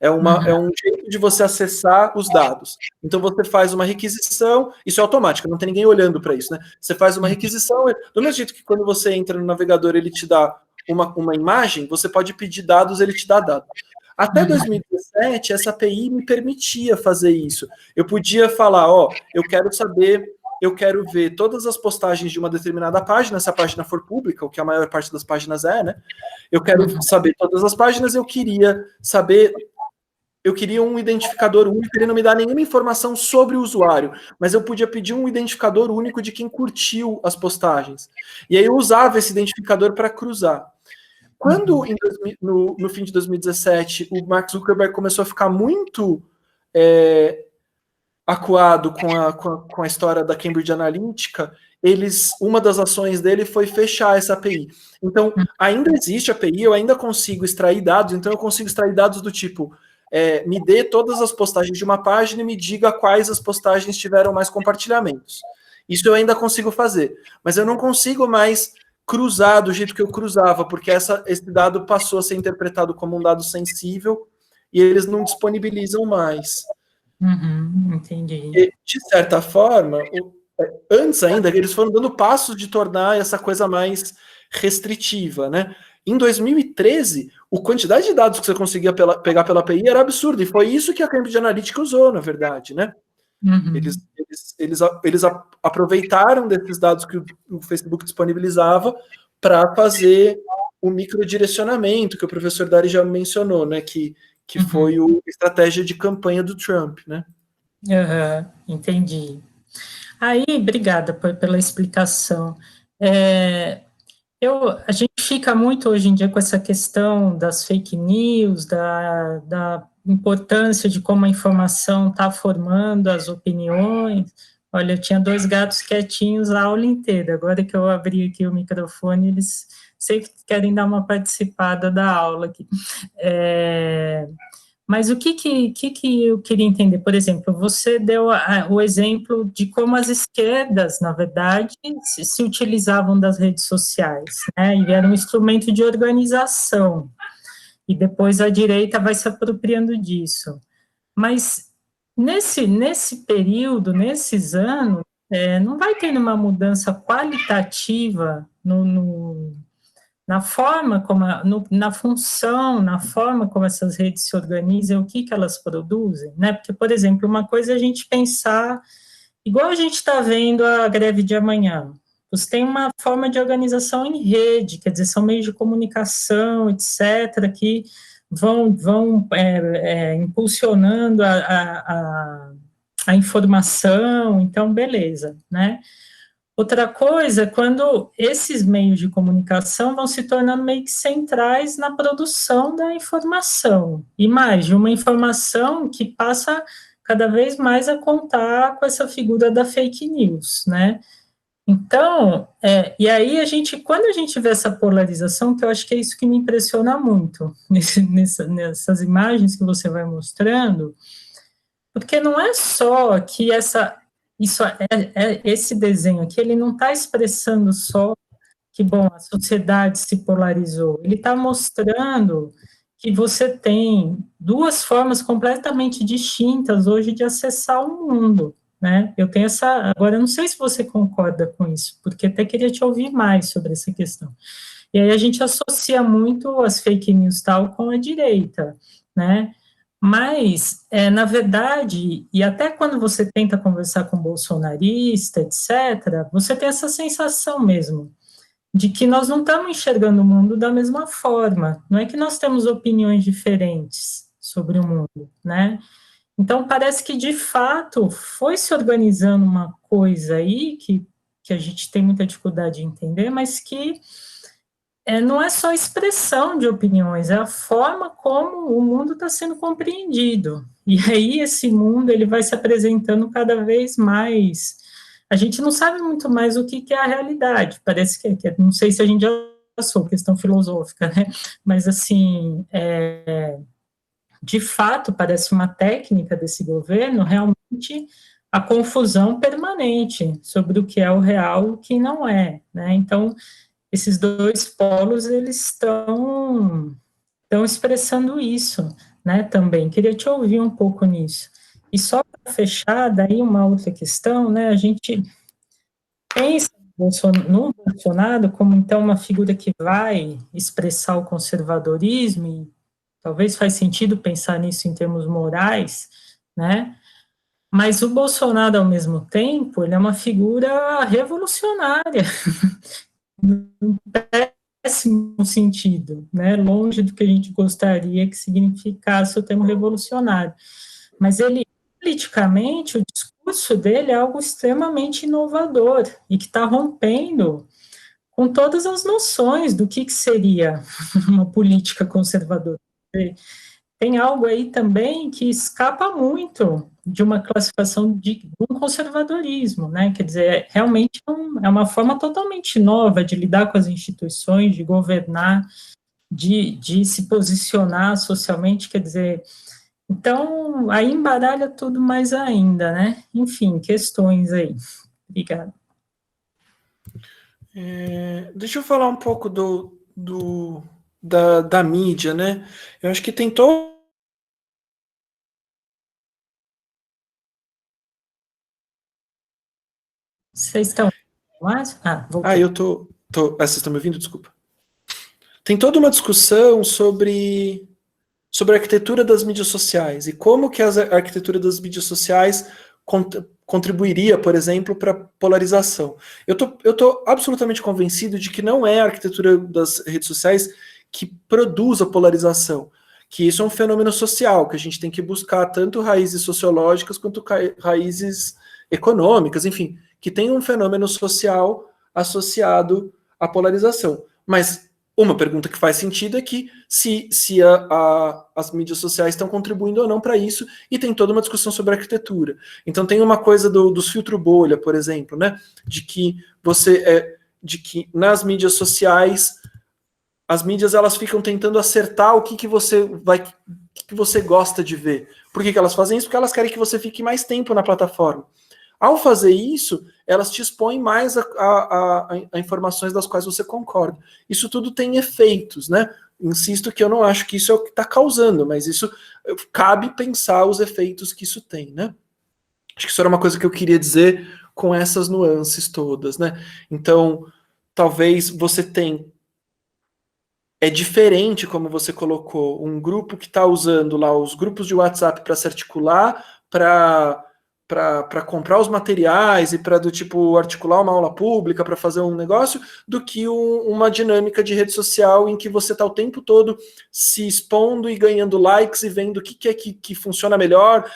É um jeito de você acessar os dados. Então você faz uma requisição, isso é automático, não tem ninguém olhando para isso, né? Você faz uma requisição, do mesmo jeito que quando você entra no navegador, ele te dá uma imagem, você pode pedir dados, ele te dá dados. Até 2017, essa API me permitia fazer isso. Eu podia falar, eu quero ver todas as postagens de uma determinada página, se a página for pública, o que a maior parte das páginas é, né? Eu quero saber todas as páginas, eu queria um identificador único, ele não me dá nenhuma informação sobre o usuário, mas eu podia pedir um identificador único de quem curtiu as postagens. E aí eu usava esse identificador para cruzar. Quando, no fim de 2017, o Mark Zuckerberg começou a ficar muito acuado com a história da Cambridge Analytica, uma das ações dele foi fechar essa API. Então, ainda existe a API, eu ainda consigo extrair dados, então eu consigo extrair dados do tipo, me dê todas as postagens de uma página e me diga quais as postagens tiveram mais compartilhamentos. Isso eu ainda consigo fazer, mas eu não consigo mais cruzar do jeito que eu cruzava, porque esse dado passou a ser interpretado como um dado sensível e eles não disponibilizam mais. Entendi. E, de certa forma, antes ainda, eles foram dando passos de tornar essa coisa mais restritiva, né? Em 2013, a quantidade de dados que você conseguia pegar pela API era absurda, e foi isso que a Cambridge Analytica usou, na verdade, né? Eles aproveitaram desses dados que o Facebook disponibilizava para fazer o microdirecionamento, que o professor Dari já mencionou, né? Que foi a estratégia de campanha do Trump, né? Entendi. Aí, obrigada pela explicação. A gente fica muito hoje em dia com essa questão das fake news, da importância de como a informação está formando as opiniões. Olha, eu tinha 2 gatos quietinhos a aula inteira, agora que eu abri aqui o microfone, eles sempre querem dar uma participada da aula aqui. Mas o que eu queria entender? Por exemplo, você deu o exemplo de como as esquerdas, na verdade, se utilizavam das redes sociais, né? E era um instrumento de organização. E depois a direita vai se apropriando disso. Mas nesse período, nesses anos, não vai ter uma mudança qualitativa na forma como, na função, na forma como essas redes se organizam, o que elas produzem, né? Porque, por exemplo, uma coisa é a gente pensar, igual a gente está vendo a greve de amanhã, você tem uma forma de organização em rede, quer dizer, são meios de comunicação, etc., que vão impulsionando a informação, então, beleza, né? Outra coisa é quando esses meios de comunicação vão se tornando meio que centrais na produção da informação, e mais, de uma informação que passa cada vez mais a contar com essa figura da fake news, né? Então, e aí quando a gente vê essa polarização, que eu acho que é isso que me impressiona muito, nessas imagens que você vai mostrando, porque não é só que esse desenho aqui, ele não está expressando só que, bom, a sociedade se polarizou, ele está mostrando que você tem 2 formas completamente distintas hoje de acessar o mundo, né? Eu tenho agora eu não sei se você concorda com isso, porque até queria te ouvir mais sobre essa questão. E aí a gente associa muito as fake news tal com a direita, né? Mas, na verdade, e até quando você tenta conversar com bolsonarista, etc., você tem essa sensação mesmo, de que nós não estamos enxergando o mundo da mesma forma, não é que nós temos opiniões diferentes sobre o mundo, né? Então, parece que, de fato, foi se organizando uma coisa aí que a gente tem muita dificuldade de entender, mas que não é só expressão de opiniões, é a forma como o mundo está sendo compreendido. E aí esse mundo ele vai se apresentando cada vez mais. A gente não sabe muito mais o que é a realidade. Parece que não sei se a gente já passou, questão filosófica, né? Mas assim, de fato, parece uma técnica desse governo realmente a confusão permanente sobre o que é o real e o que não é, né? Então, esses dois polos, eles estão expressando isso, né, também. Queria te ouvir um pouco nisso. E só para fechar, daí uma outra questão, né, a gente pensa no Bolsonaro como, então, uma figura que vai expressar o conservadorismo, e talvez faz sentido pensar nisso em termos morais, né, mas o Bolsonaro, ao mesmo tempo, ele é uma figura revolucionária, no péssimo sentido, né, longe do que a gente gostaria que significasse o termo revolucionário. Mas ele, politicamente, o discurso dele é algo extremamente inovador e que está rompendo com todas as noções do que seria uma política conservadora. Tem algo aí também que escapa muito de uma classificação de um conservadorismo, né? Quer dizer, realmente é uma forma totalmente nova de lidar com as instituições, de governar, de se posicionar socialmente, quer dizer, então, aí embaralha tudo mais ainda, né? Enfim, questões aí. Obrigada. Deixa eu falar um pouco da mídia, né? Eu acho que tem todo. Vocês estão mais? Voltei. Eu tô. Vocês estão me ouvindo? Desculpa. Tem toda uma discussão sobre a arquitetura das mídias sociais e como que a arquitetura das mídias sociais contribuiria, por exemplo, para a polarização. Eu tô absolutamente convencido de que não é a arquitetura das redes sociais que produz a polarização, que isso é um fenômeno social, que a gente tem que buscar tanto raízes sociológicas quanto raízes econômicas, enfim, que tem um fenômeno social associado à polarização. Mas uma pergunta que faz sentido é que se as mídias sociais estão contribuindo ou não para isso, e tem toda uma discussão sobre arquitetura. Então tem uma coisa dos filtro bolha, por exemplo, né? De que nas mídias sociais as mídias elas ficam tentando acertar o que você gosta de ver. Por que elas fazem isso? Porque elas querem que você fique mais tempo na plataforma. Ao fazer isso, elas te expõem mais a informações das quais você concorda. Isso tudo tem efeitos, né? Insisto que eu não acho que isso é o que está causando, mas isso cabe pensar os efeitos que isso tem, né? Acho que isso era uma coisa que eu queria dizer com essas nuances todas, né? Então, talvez você tenha. É diferente, como você colocou, um grupo que está usando lá os grupos de WhatsApp para se articular, para comprar os materiais e para do tipo articular uma aula pública para fazer um negócio, do que uma dinâmica de rede social em que você está o tempo todo se expondo e ganhando likes e vendo o que é que funciona melhor,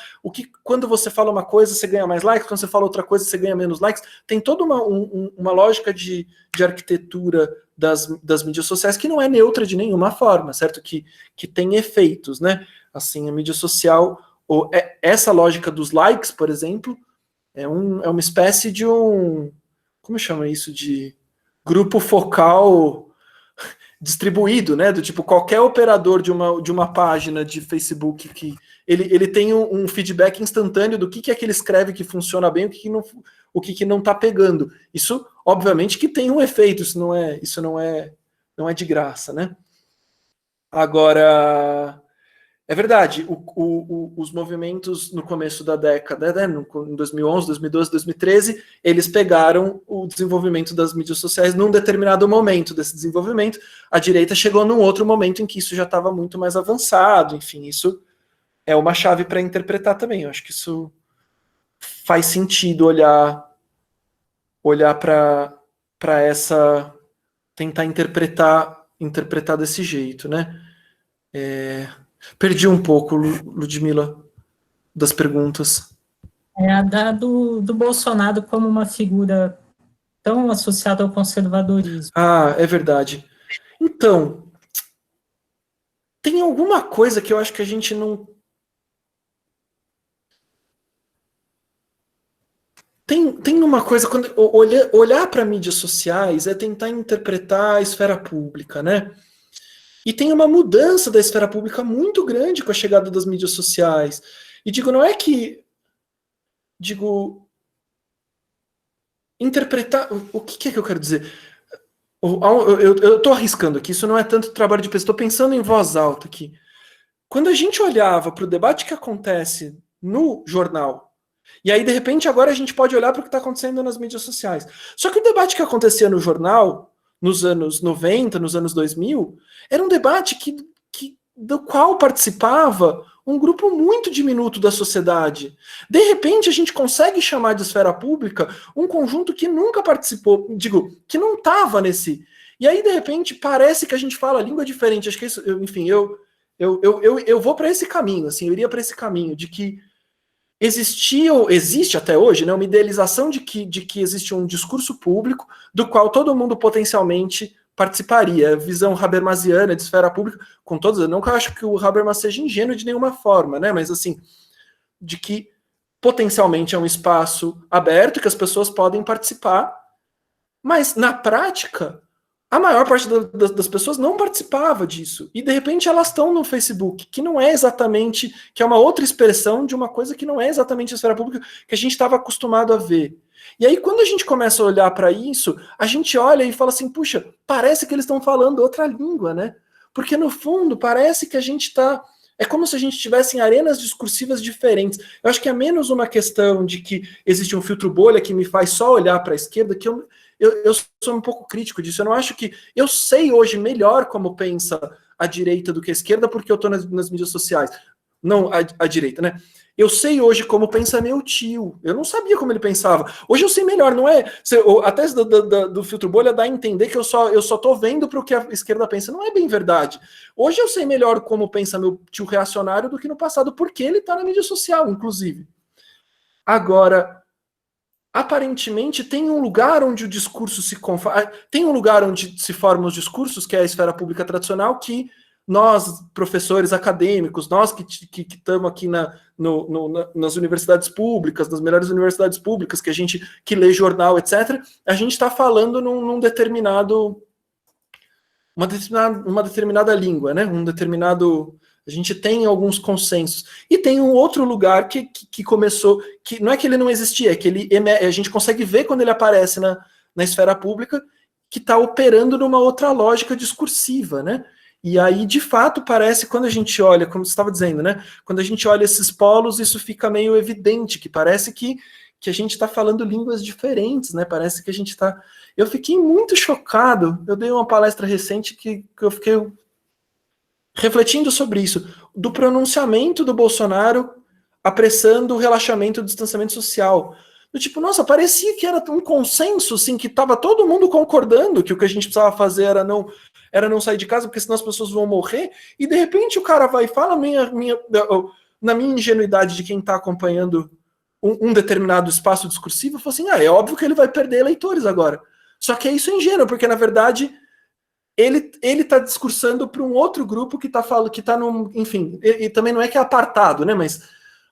quando você fala uma coisa você ganha mais likes, quando você fala outra coisa você ganha menos likes. Tem toda uma lógica de arquitetura das mídias sociais que não é neutra de nenhuma forma, certo? Que tem efeitos, né? Assim, a mídia social, essa lógica dos likes, por exemplo, é uma espécie de como chama isso? De grupo focal distribuído, né? Do tipo, qualquer operador de uma página de Facebook que ele tem um feedback instantâneo do que é que ele escreve que funciona bem, o que não tá pegando. Isso, obviamente, que tem um efeito, isso não é de graça, né? Agora, é verdade, os movimentos no começo da década, né, em 2011, 2012, 2013, eles pegaram o desenvolvimento das mídias sociais num determinado momento desse desenvolvimento. A direita chegou num outro momento em que isso já estava muito mais avançado, enfim, isso é uma chave para interpretar também. Eu acho que isso faz sentido olhar para essa, tentar interpretar desse jeito, né? Perdi um pouco, Ludmila, das perguntas. A do Bolsonaro como uma figura tão associada ao conservadorismo. Ah, é verdade. Então, tem alguma coisa que eu acho que a gente não... Tem uma coisa, quando olhar para mídias sociais é tentar interpretar a esfera pública, né? E tem uma mudança da esfera pública muito grande com a chegada das mídias sociais. E digo, não é que... interpretar... O que é que eu quero dizer? Eu estou arriscando aqui, isso não é tanto trabalho de pesquisa, estou pensando em voz alta aqui. Quando a gente olhava para o debate que acontece no jornal, e aí, de repente, agora a gente pode olhar para o que está acontecendo nas mídias sociais. Só que o debate que acontecia no jornal, nos anos 90, nos anos 2000, era um debate do qual participava um grupo muito diminuto da sociedade. De repente, a gente consegue chamar de esfera pública um conjunto que nunca participou, que não estava nesse... E aí, de repente, parece que a gente fala língua diferente. Acho que isso, enfim, eu vou para esse caminho, assim, eu iria para esse caminho de que existe até hoje, né, uma idealização de que existe um discurso público do qual todo mundo potencialmente participaria. A visão habermasiana de esfera pública, com todos, não que eu acho que o Habermas seja ingênuo de nenhuma forma, né, mas assim, de que potencialmente é um espaço aberto que as pessoas podem participar, mas na prática a maior parte das pessoas não participava disso. E, de repente, elas estão no Facebook, que não é exatamente... que é uma outra expressão de uma coisa que não é exatamente a esfera pública que a gente estava acostumado a ver. E aí, quando a gente começa a olhar para isso, a gente olha e fala assim, puxa, parece que eles estão falando outra língua, né? Porque, no fundo, parece que a gente está... É como se a gente estivesse em arenas discursivas diferentes. Eu acho que é menos uma questão de que existe um filtro bolha que me faz só olhar para a esquerda, que eu sou um pouco crítico disso. Eu não acho que... Eu sei hoje melhor como pensa a direita do que a esquerda, porque eu estou nas mídias sociais. Não a direita, né? Eu sei hoje como pensa meu tio. Eu não sabia como ele pensava. Hoje eu sei melhor, não é? A tese do filtro bolha dá a entender que eu só estou vendo para o que a esquerda pensa. Não é bem verdade. Hoje eu sei melhor como pensa meu tio reacionário do que no passado, porque ele está na mídia social, inclusive. Agora... aparentemente tem um lugar onde o discurso tem um lugar onde se formam os discursos, que é a esfera pública tradicional, que nós, professores acadêmicos, nós que estamos aqui nas universidades públicas, nas melhores universidades públicas, que lê jornal, etc., a gente está falando uma determinada língua, né? A gente tem alguns consensos. E tem um outro lugar que começou, que não é que ele não existia, é que a gente consegue ver quando ele aparece na esfera pública, que está operando numa outra lógica discursiva, né? E aí, de fato, parece, quando a gente olha, como você estava dizendo, né? Quando a gente olha esses polos, isso fica meio evidente, que parece que a gente está falando línguas diferentes, né? Parece que a gente está... Eu fiquei muito chocado, eu dei uma palestra recente que eu fiquei... refletindo sobre isso, do pronunciamento do Bolsonaro apressando o relaxamento do distanciamento social. Do tipo, nossa, parecia que era um consenso, assim, que estava todo mundo concordando que o que a gente precisava fazer era não sair de casa, porque senão as pessoas vão morrer, e de repente o cara vai e fala, na minha ingenuidade de quem está acompanhando um determinado espaço discursivo, eu falo assim, é óbvio que ele vai perder eleitores agora. Só que é isso ingênuo, porque na verdade... ele está discursando para um outro grupo que está falando, que está num, enfim, e também não é que é apartado, né?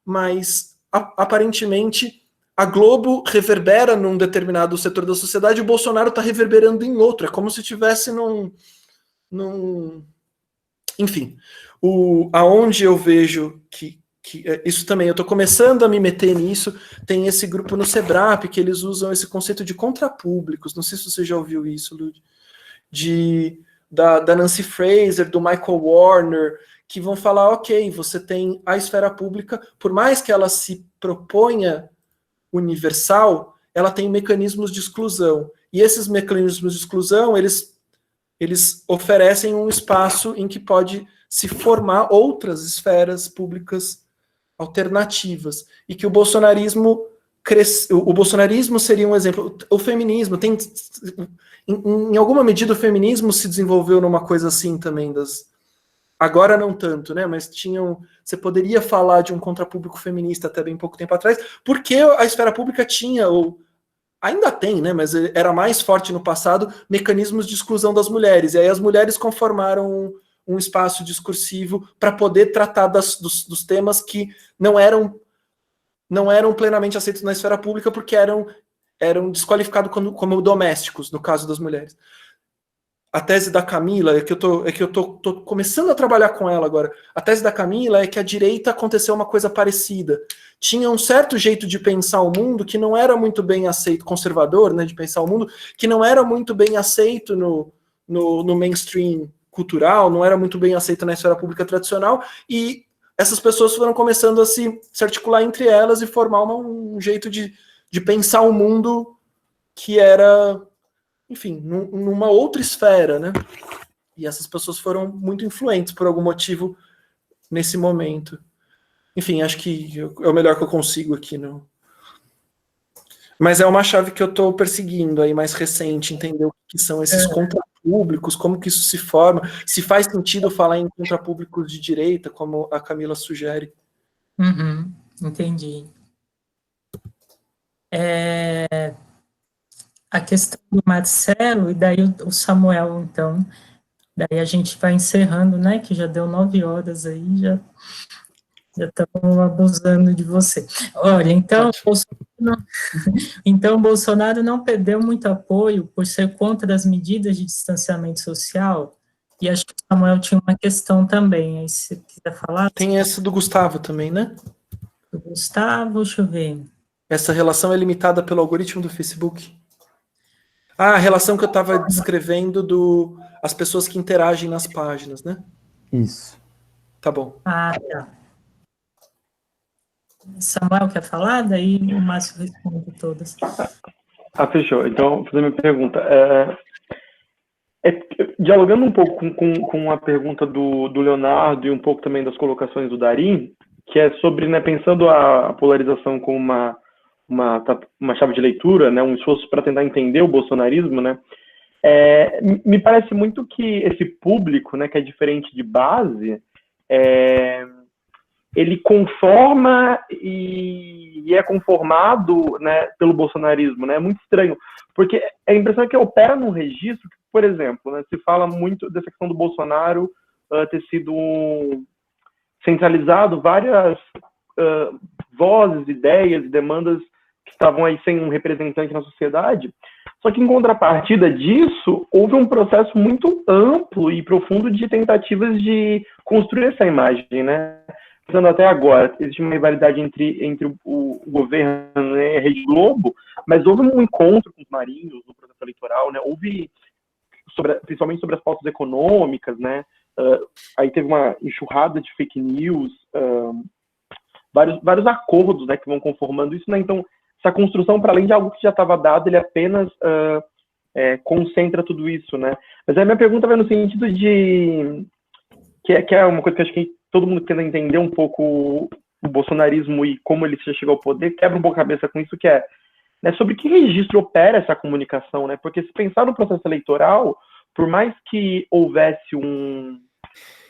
Mas aparentemente a Globo reverbera num determinado setor da sociedade e o Bolsonaro está reverberando em outro. É como se estivesse enfim, aonde eu vejo que isso também, eu estou começando a me meter nisso, tem esse grupo no Sebrap que eles usam esse conceito de contrapúblicos. Não sei se você já ouviu isso, Lud. Da Nancy Fraser, do Michael Warner, que vão falar, ok, você tem a esfera pública, por mais que ela se proponha universal, ela tem mecanismos de exclusão. E esses mecanismos de exclusão, eles oferecem um espaço em que pode se formar outras esferas públicas alternativas, e que o bolsonarismo seria um exemplo. O feminismo tem, em alguma medida, o feminismo se desenvolveu numa coisa assim também, agora não tanto, né? Mas você poderia falar de um contrapúblico feminista até bem pouco tempo atrás, porque a esfera pública tinha, ou ainda tem, né? Mas era mais forte no passado, mecanismos de exclusão das mulheres. E aí as mulheres conformaram um espaço discursivo para poder tratar dos temas que não eram plenamente aceitos na esfera pública, porque eram desqualificados como domésticos, no caso das mulheres. A tese da Camila, é que eu tô começando a trabalhar com ela agora. A tese da Camila é que a direita aconteceu uma coisa parecida. Tinha um certo jeito de pensar o mundo que não era muito bem aceito, conservador, né, de pensar o mundo, que não era muito bem aceito no mainstream cultural, não era muito bem aceito na esfera pública tradicional, e essas pessoas foram começando a se articular entre elas e formar um jeito de pensar o mundo que era, enfim, numa outra esfera, né? E essas pessoas foram muito influentes por algum motivo nesse momento. Enfim, acho que é o melhor que eu consigo aqui. Mas é uma chave que eu estou perseguindo aí, mais recente, entender o que são esses contrapúblicos, como que isso se forma, se faz sentido falar em contrapúblicos de direita, como a Camila sugere. Uhum, entendi. A questão do Marcelo, e daí o Samuel, então, daí a gente vai encerrando, né, que já deu 9 horas aí, já estamos abusando de você. Olha, então, Bolsonaro não perdeu muito apoio por ser contra as medidas de distanciamento social, e acho que o Samuel tinha uma questão também, aí se você quiser falar. Tem essa do Gustavo também, né? Do Gustavo, deixa eu ver. Essa relação é limitada pelo algoritmo do Facebook. A relação que eu estava descrevendo as pessoas que interagem nas páginas, né? Isso. Tá bom. Ah, tá. Samuel quer falar? Daí o Márcio responde todas. Fechou. Então, vou fazer minha pergunta. Dialogando um pouco com a pergunta do Leonardo e um pouco também das colocações do Darim, que é sobre, né, pensando a polarização como uma chave de leitura, né, um esforço para tentar entender o bolsonarismo, né, me parece muito que esse público, né, que é diferente de base, ele conforma e é conformado, né, pelo bolsonarismo, né? É muito estranho, porque a impressão é que opera num registro que, por exemplo, né, se fala muito dessa questão do Bolsonaro ter sido centralizado várias vozes, ideias e demandas que estavam aí sem um representante na sociedade, só que em contrapartida disso, houve um processo muito amplo e profundo de tentativas de construir essa imagem, né? Pensando até agora, existe uma rivalidade entre o governo, né, e a Rede Globo, mas houve um encontro com os marinhos no processo eleitoral, né? Houve, principalmente sobre as pautas econômicas, né? Aí teve uma enxurrada de fake news, vários acordos, né, que vão conformando isso, né? Então, essa construção, para além de algo que já estava dado, ele apenas concentra tudo isso, né? Mas a minha pergunta vai no sentido de que é uma coisa que acho que todo mundo tenta entender um pouco o bolsonarismo e como ele chegou ao poder, quebra um pouco a cabeça com isso, que é, né, sobre que registro opera essa comunicação, né? Porque se pensar no processo eleitoral, por mais que houvesse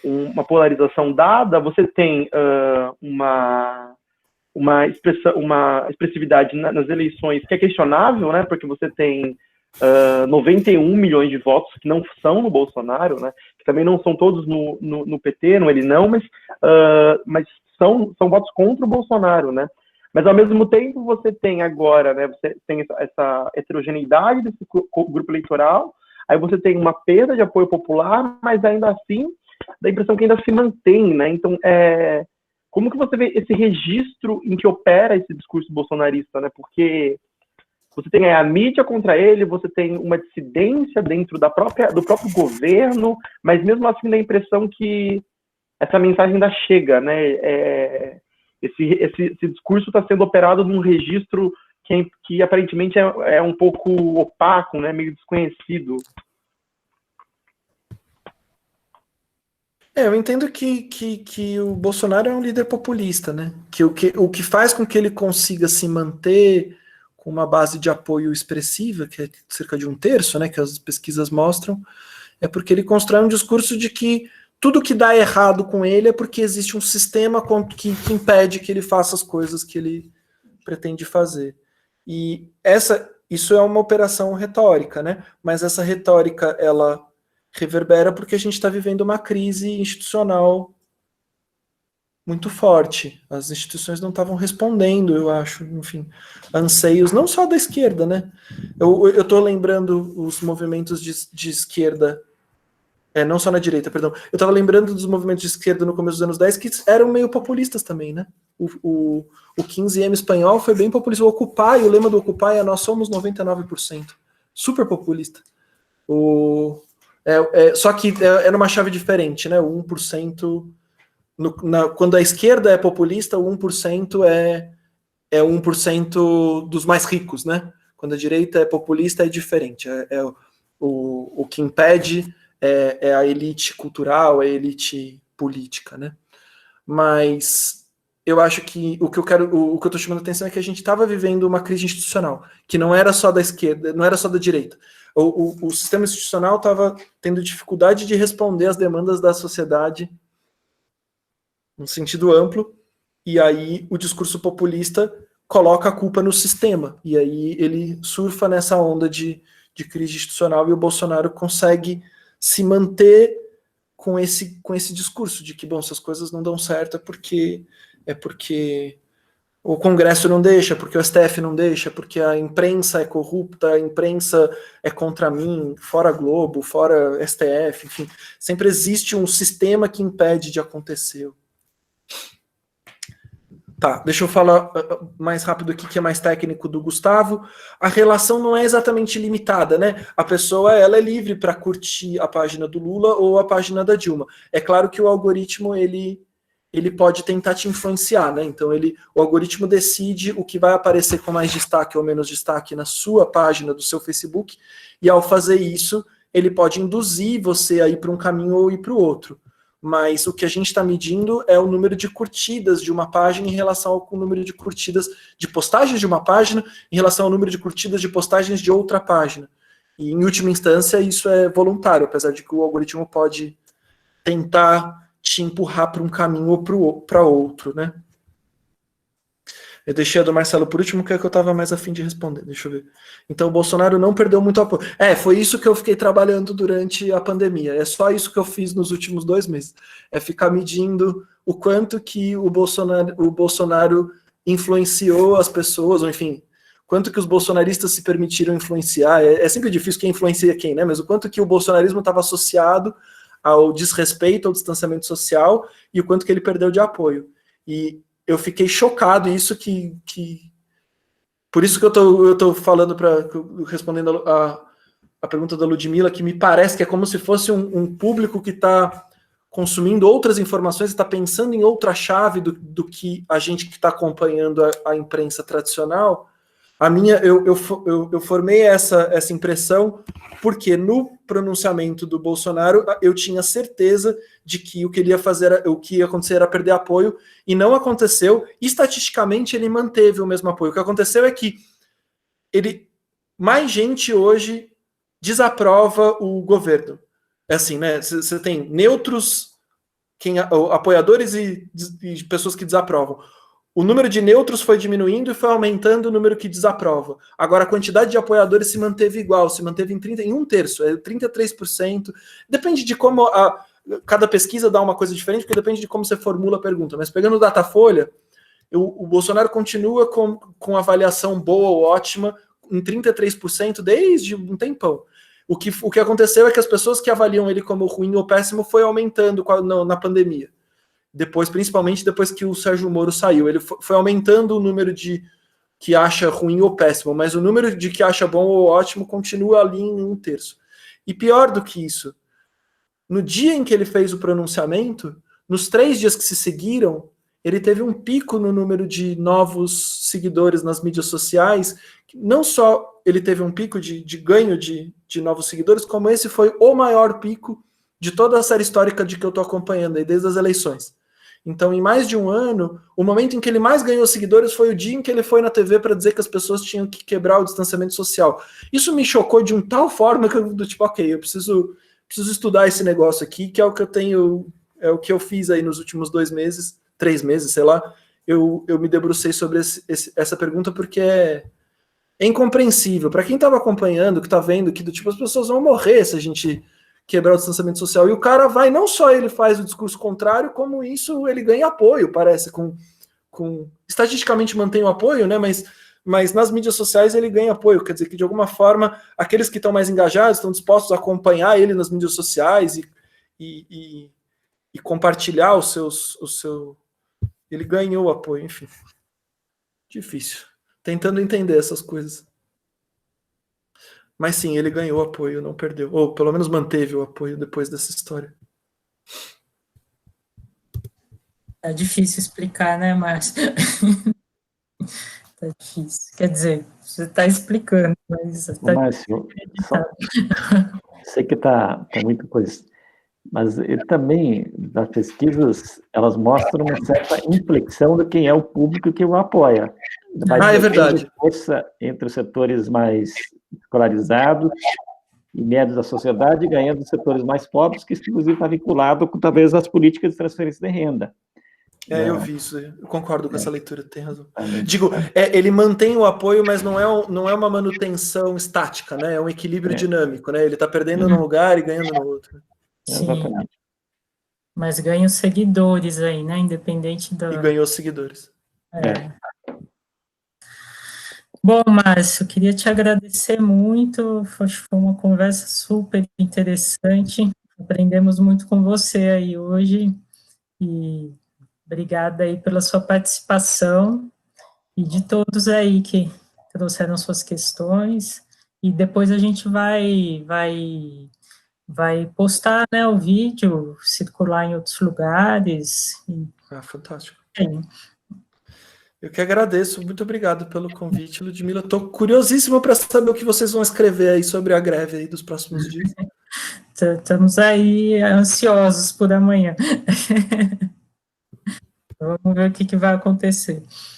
uma polarização dada, você tem uma expressividade nas eleições que é questionável, né? Porque você tem 91 milhões de votos que não são no Bolsonaro, né? Que também não são todos no PT, no ele não, mas são votos contra o Bolsonaro, né? Mas ao mesmo tempo você tem agora, né? Você tem essa heterogeneidade desse grupo eleitoral, aí você tem uma perda de apoio popular, mas ainda assim dá a impressão que ainda se mantém, né? Então, como que você vê esse registro em que opera esse discurso bolsonarista, né? Porque você tem a mídia contra ele, você tem uma dissidência dentro do próprio governo, mas mesmo assim dá a impressão que essa mensagem ainda chega, né? Esse discurso está sendo operado num registro que aparentemente é um pouco opaco, né? Meio desconhecido. Eu entendo que o Bolsonaro é um líder populista, né? Que o que faz com que ele consiga se manter com uma base de apoio expressiva, que é cerca de 1/3, né? Que as pesquisas mostram, é porque ele constrói um discurso de que tudo que dá errado com ele é porque existe um sistema que impede que ele faça as coisas que ele pretende fazer. E isso é uma operação retórica, né? Mas essa retórica, ela reverbera porque a gente está vivendo uma crise institucional muito forte. As instituições não estavam respondendo, eu acho, enfim, anseios, não só da esquerda, né? Eu estou lembrando os movimentos de esquerda, não só na direita, perdão. Eu estava lembrando dos movimentos de esquerda no começo dos anos 10 que eram meio populistas também, né? O 15M espanhol foi bem populista. O Occupy, o lema do Occupy é nós somos 99%. Super populista. Só que é numa chave diferente, né? O 1%. Quando a esquerda é populista, o 1% é 1% dos mais ricos, né? Quando a direita é populista, é diferente. O que impede é a elite cultural, a elite política, né? Mas eu acho que o que eu estou chamando a atenção é que a gente estava vivendo uma crise institucional, que não era só da esquerda, não era só da direita. O sistema institucional estava tendo dificuldade de responder às demandas da sociedade num sentido amplo, e aí o discurso populista coloca a culpa no sistema, e aí ele surfa nessa onda de crise institucional, e o Bolsonaro consegue se manter com esse discurso de que, bom, se as coisas não dão certo é porque o Congresso não deixa, porque o STF não deixa, porque a imprensa é corrupta, a imprensa é contra mim, fora Globo, fora STF, enfim, sempre existe um sistema que impede de acontecer. Tá, deixa eu falar mais rápido aqui, que é mais técnico, do Gustavo. A relação não é exatamente limitada, né? A pessoa, ela é livre para curtir a página do Lula ou a página da Dilma. É claro que o algoritmo, ele pode tentar te influenciar, né? Então, o algoritmo decide o que vai aparecer com mais destaque ou menos destaque na sua página do seu Facebook, e ao fazer isso, ele pode induzir você a ir para um caminho ou ir para o outro. Mas o que a gente está medindo é o número de curtidas de uma página em relação ao número de curtidas de postagens de uma página em relação ao número de curtidas de postagens de outra página. E, em última instância, isso é voluntário, apesar de que o algoritmo pode tentar te empurrar para um caminho ou para outro, né? Eu deixei a do Marcelo por último, que é que eu estava mais afim de responder. Deixa eu ver. Então, o Bolsonaro não perdeu muito apoio. Foi isso que eu fiquei trabalhando durante a pandemia. É só isso que eu fiz nos últimos 2 meses. É ficar medindo o quanto que o Bolsonaro influenciou as pessoas, ou enfim, quanto que os bolsonaristas se permitiram influenciar. É sempre difícil quem influencia quem, né? Mas o quanto que o bolsonarismo estava associado ao desrespeito, ao distanciamento social, e o quanto que ele perdeu de apoio. E eu fiquei chocado, por isso que eu tô falando, respondendo a pergunta da Ludmilla, que me parece que é como se fosse um público que está consumindo outras informações, está pensando em outra chave do que a gente que está acompanhando a imprensa tradicional. Eu formei essa impressão porque no pronunciamento do Bolsonaro eu tinha certeza de que o que ele ia fazer, o que ia acontecer era perder apoio, e não aconteceu. Estatisticamente ele manteve o mesmo apoio. O que aconteceu é que mais gente hoje desaprova o governo. É assim, né? Você tem neutros, apoiadores e pessoas que desaprovam. O número de neutros foi diminuindo e foi aumentando o número que desaprova. Agora, a quantidade de apoiadores se manteve igual, se manteve em 1/3, 33%. Depende de como cada pesquisa dá uma coisa diferente, porque depende de como você formula a pergunta. Mas pegando o Datafolha, o Bolsonaro continua com avaliação boa ou ótima em 33% desde um tempão. O que aconteceu é que as pessoas que avaliam ele como ruim ou péssimo foi aumentando na pandemia. Principalmente depois que o Sérgio Moro saiu, ele foi aumentando o número de que acha ruim ou péssimo, mas o número de que acha bom ou ótimo continua ali em 1/3. E pior do que isso, no dia em que ele fez o pronunciamento, nos 3 dias que se seguiram, ele teve um pico no número de novos seguidores nas mídias sociais. Não só ele teve um pico de ganho de novos seguidores, como esse foi o maior pico de toda a série histórica de que eu estou acompanhando, aí, desde as eleições. Então, em mais de um ano, o momento em que ele mais ganhou seguidores foi o dia em que ele foi na TV para dizer que as pessoas tinham que quebrar o distanciamento social. Isso me chocou de tal forma que eu, do tipo, ok, eu preciso estudar esse negócio aqui, que é o que eu tenho, é o que eu fiz aí nos últimos 2 meses, 3 meses, sei lá. Eu me debrucei sobre essa pergunta porque é incompreensível. Para quem estava acompanhando, que está vendo que do tipo, as pessoas vão morrer se a gente quebrar o distanciamento social. E o cara vai, não só ele faz o discurso contrário, como isso ele ganha apoio, parece, estatisticamente mantém o apoio, né, mas nas mídias sociais ele ganha apoio, quer dizer que de alguma forma aqueles que estão mais engajados estão dispostos a acompanhar ele nas mídias sociais e compartilhar o seu... Ele ganhou apoio, enfim. Difícil. Tentando entender essas coisas. Mas sim, ele ganhou apoio, não perdeu. Ou pelo menos manteve o apoio depois dessa história. É difícil explicar, né, Márcio? Tá difícil. Quer dizer, você está explicando, mas... Márcio, sei que tá muita coisa, mas também, as pesquisas, elas mostram uma certa inflexão de quem é o público que o apoia. É verdade. Força entre os setores mais escolarizados e médios da sociedade, ganhando os setores mais pobres, que inclusive está vinculado com, talvez, as políticas de transferência de renda. Eu vi isso, eu concordo com essa leitura, tem razão. Digo, ele mantém o apoio, mas não é uma manutenção estática, né? É um equilíbrio dinâmico, né? Ele está perdendo num lugar e ganhando no outro. Sim, exatamente. Mas ganha os seguidores aí, né? Independente da... E ganhou seguidores. Bom, Márcio, queria te agradecer muito, foi uma conversa super interessante, aprendemos muito com você aí hoje, e obrigada aí pela sua participação, e de todos aí que trouxeram suas questões, e depois a gente vai postar, né, o vídeo, circular em outros lugares. Fantástico. Eu que agradeço, muito obrigado pelo convite, Ludmila. Estou curiosíssimo para saber o que vocês vão escrever aí sobre a greve aí dos próximos dias. Estamos aí ansiosos por amanhã. Vamos ver o que vai acontecer.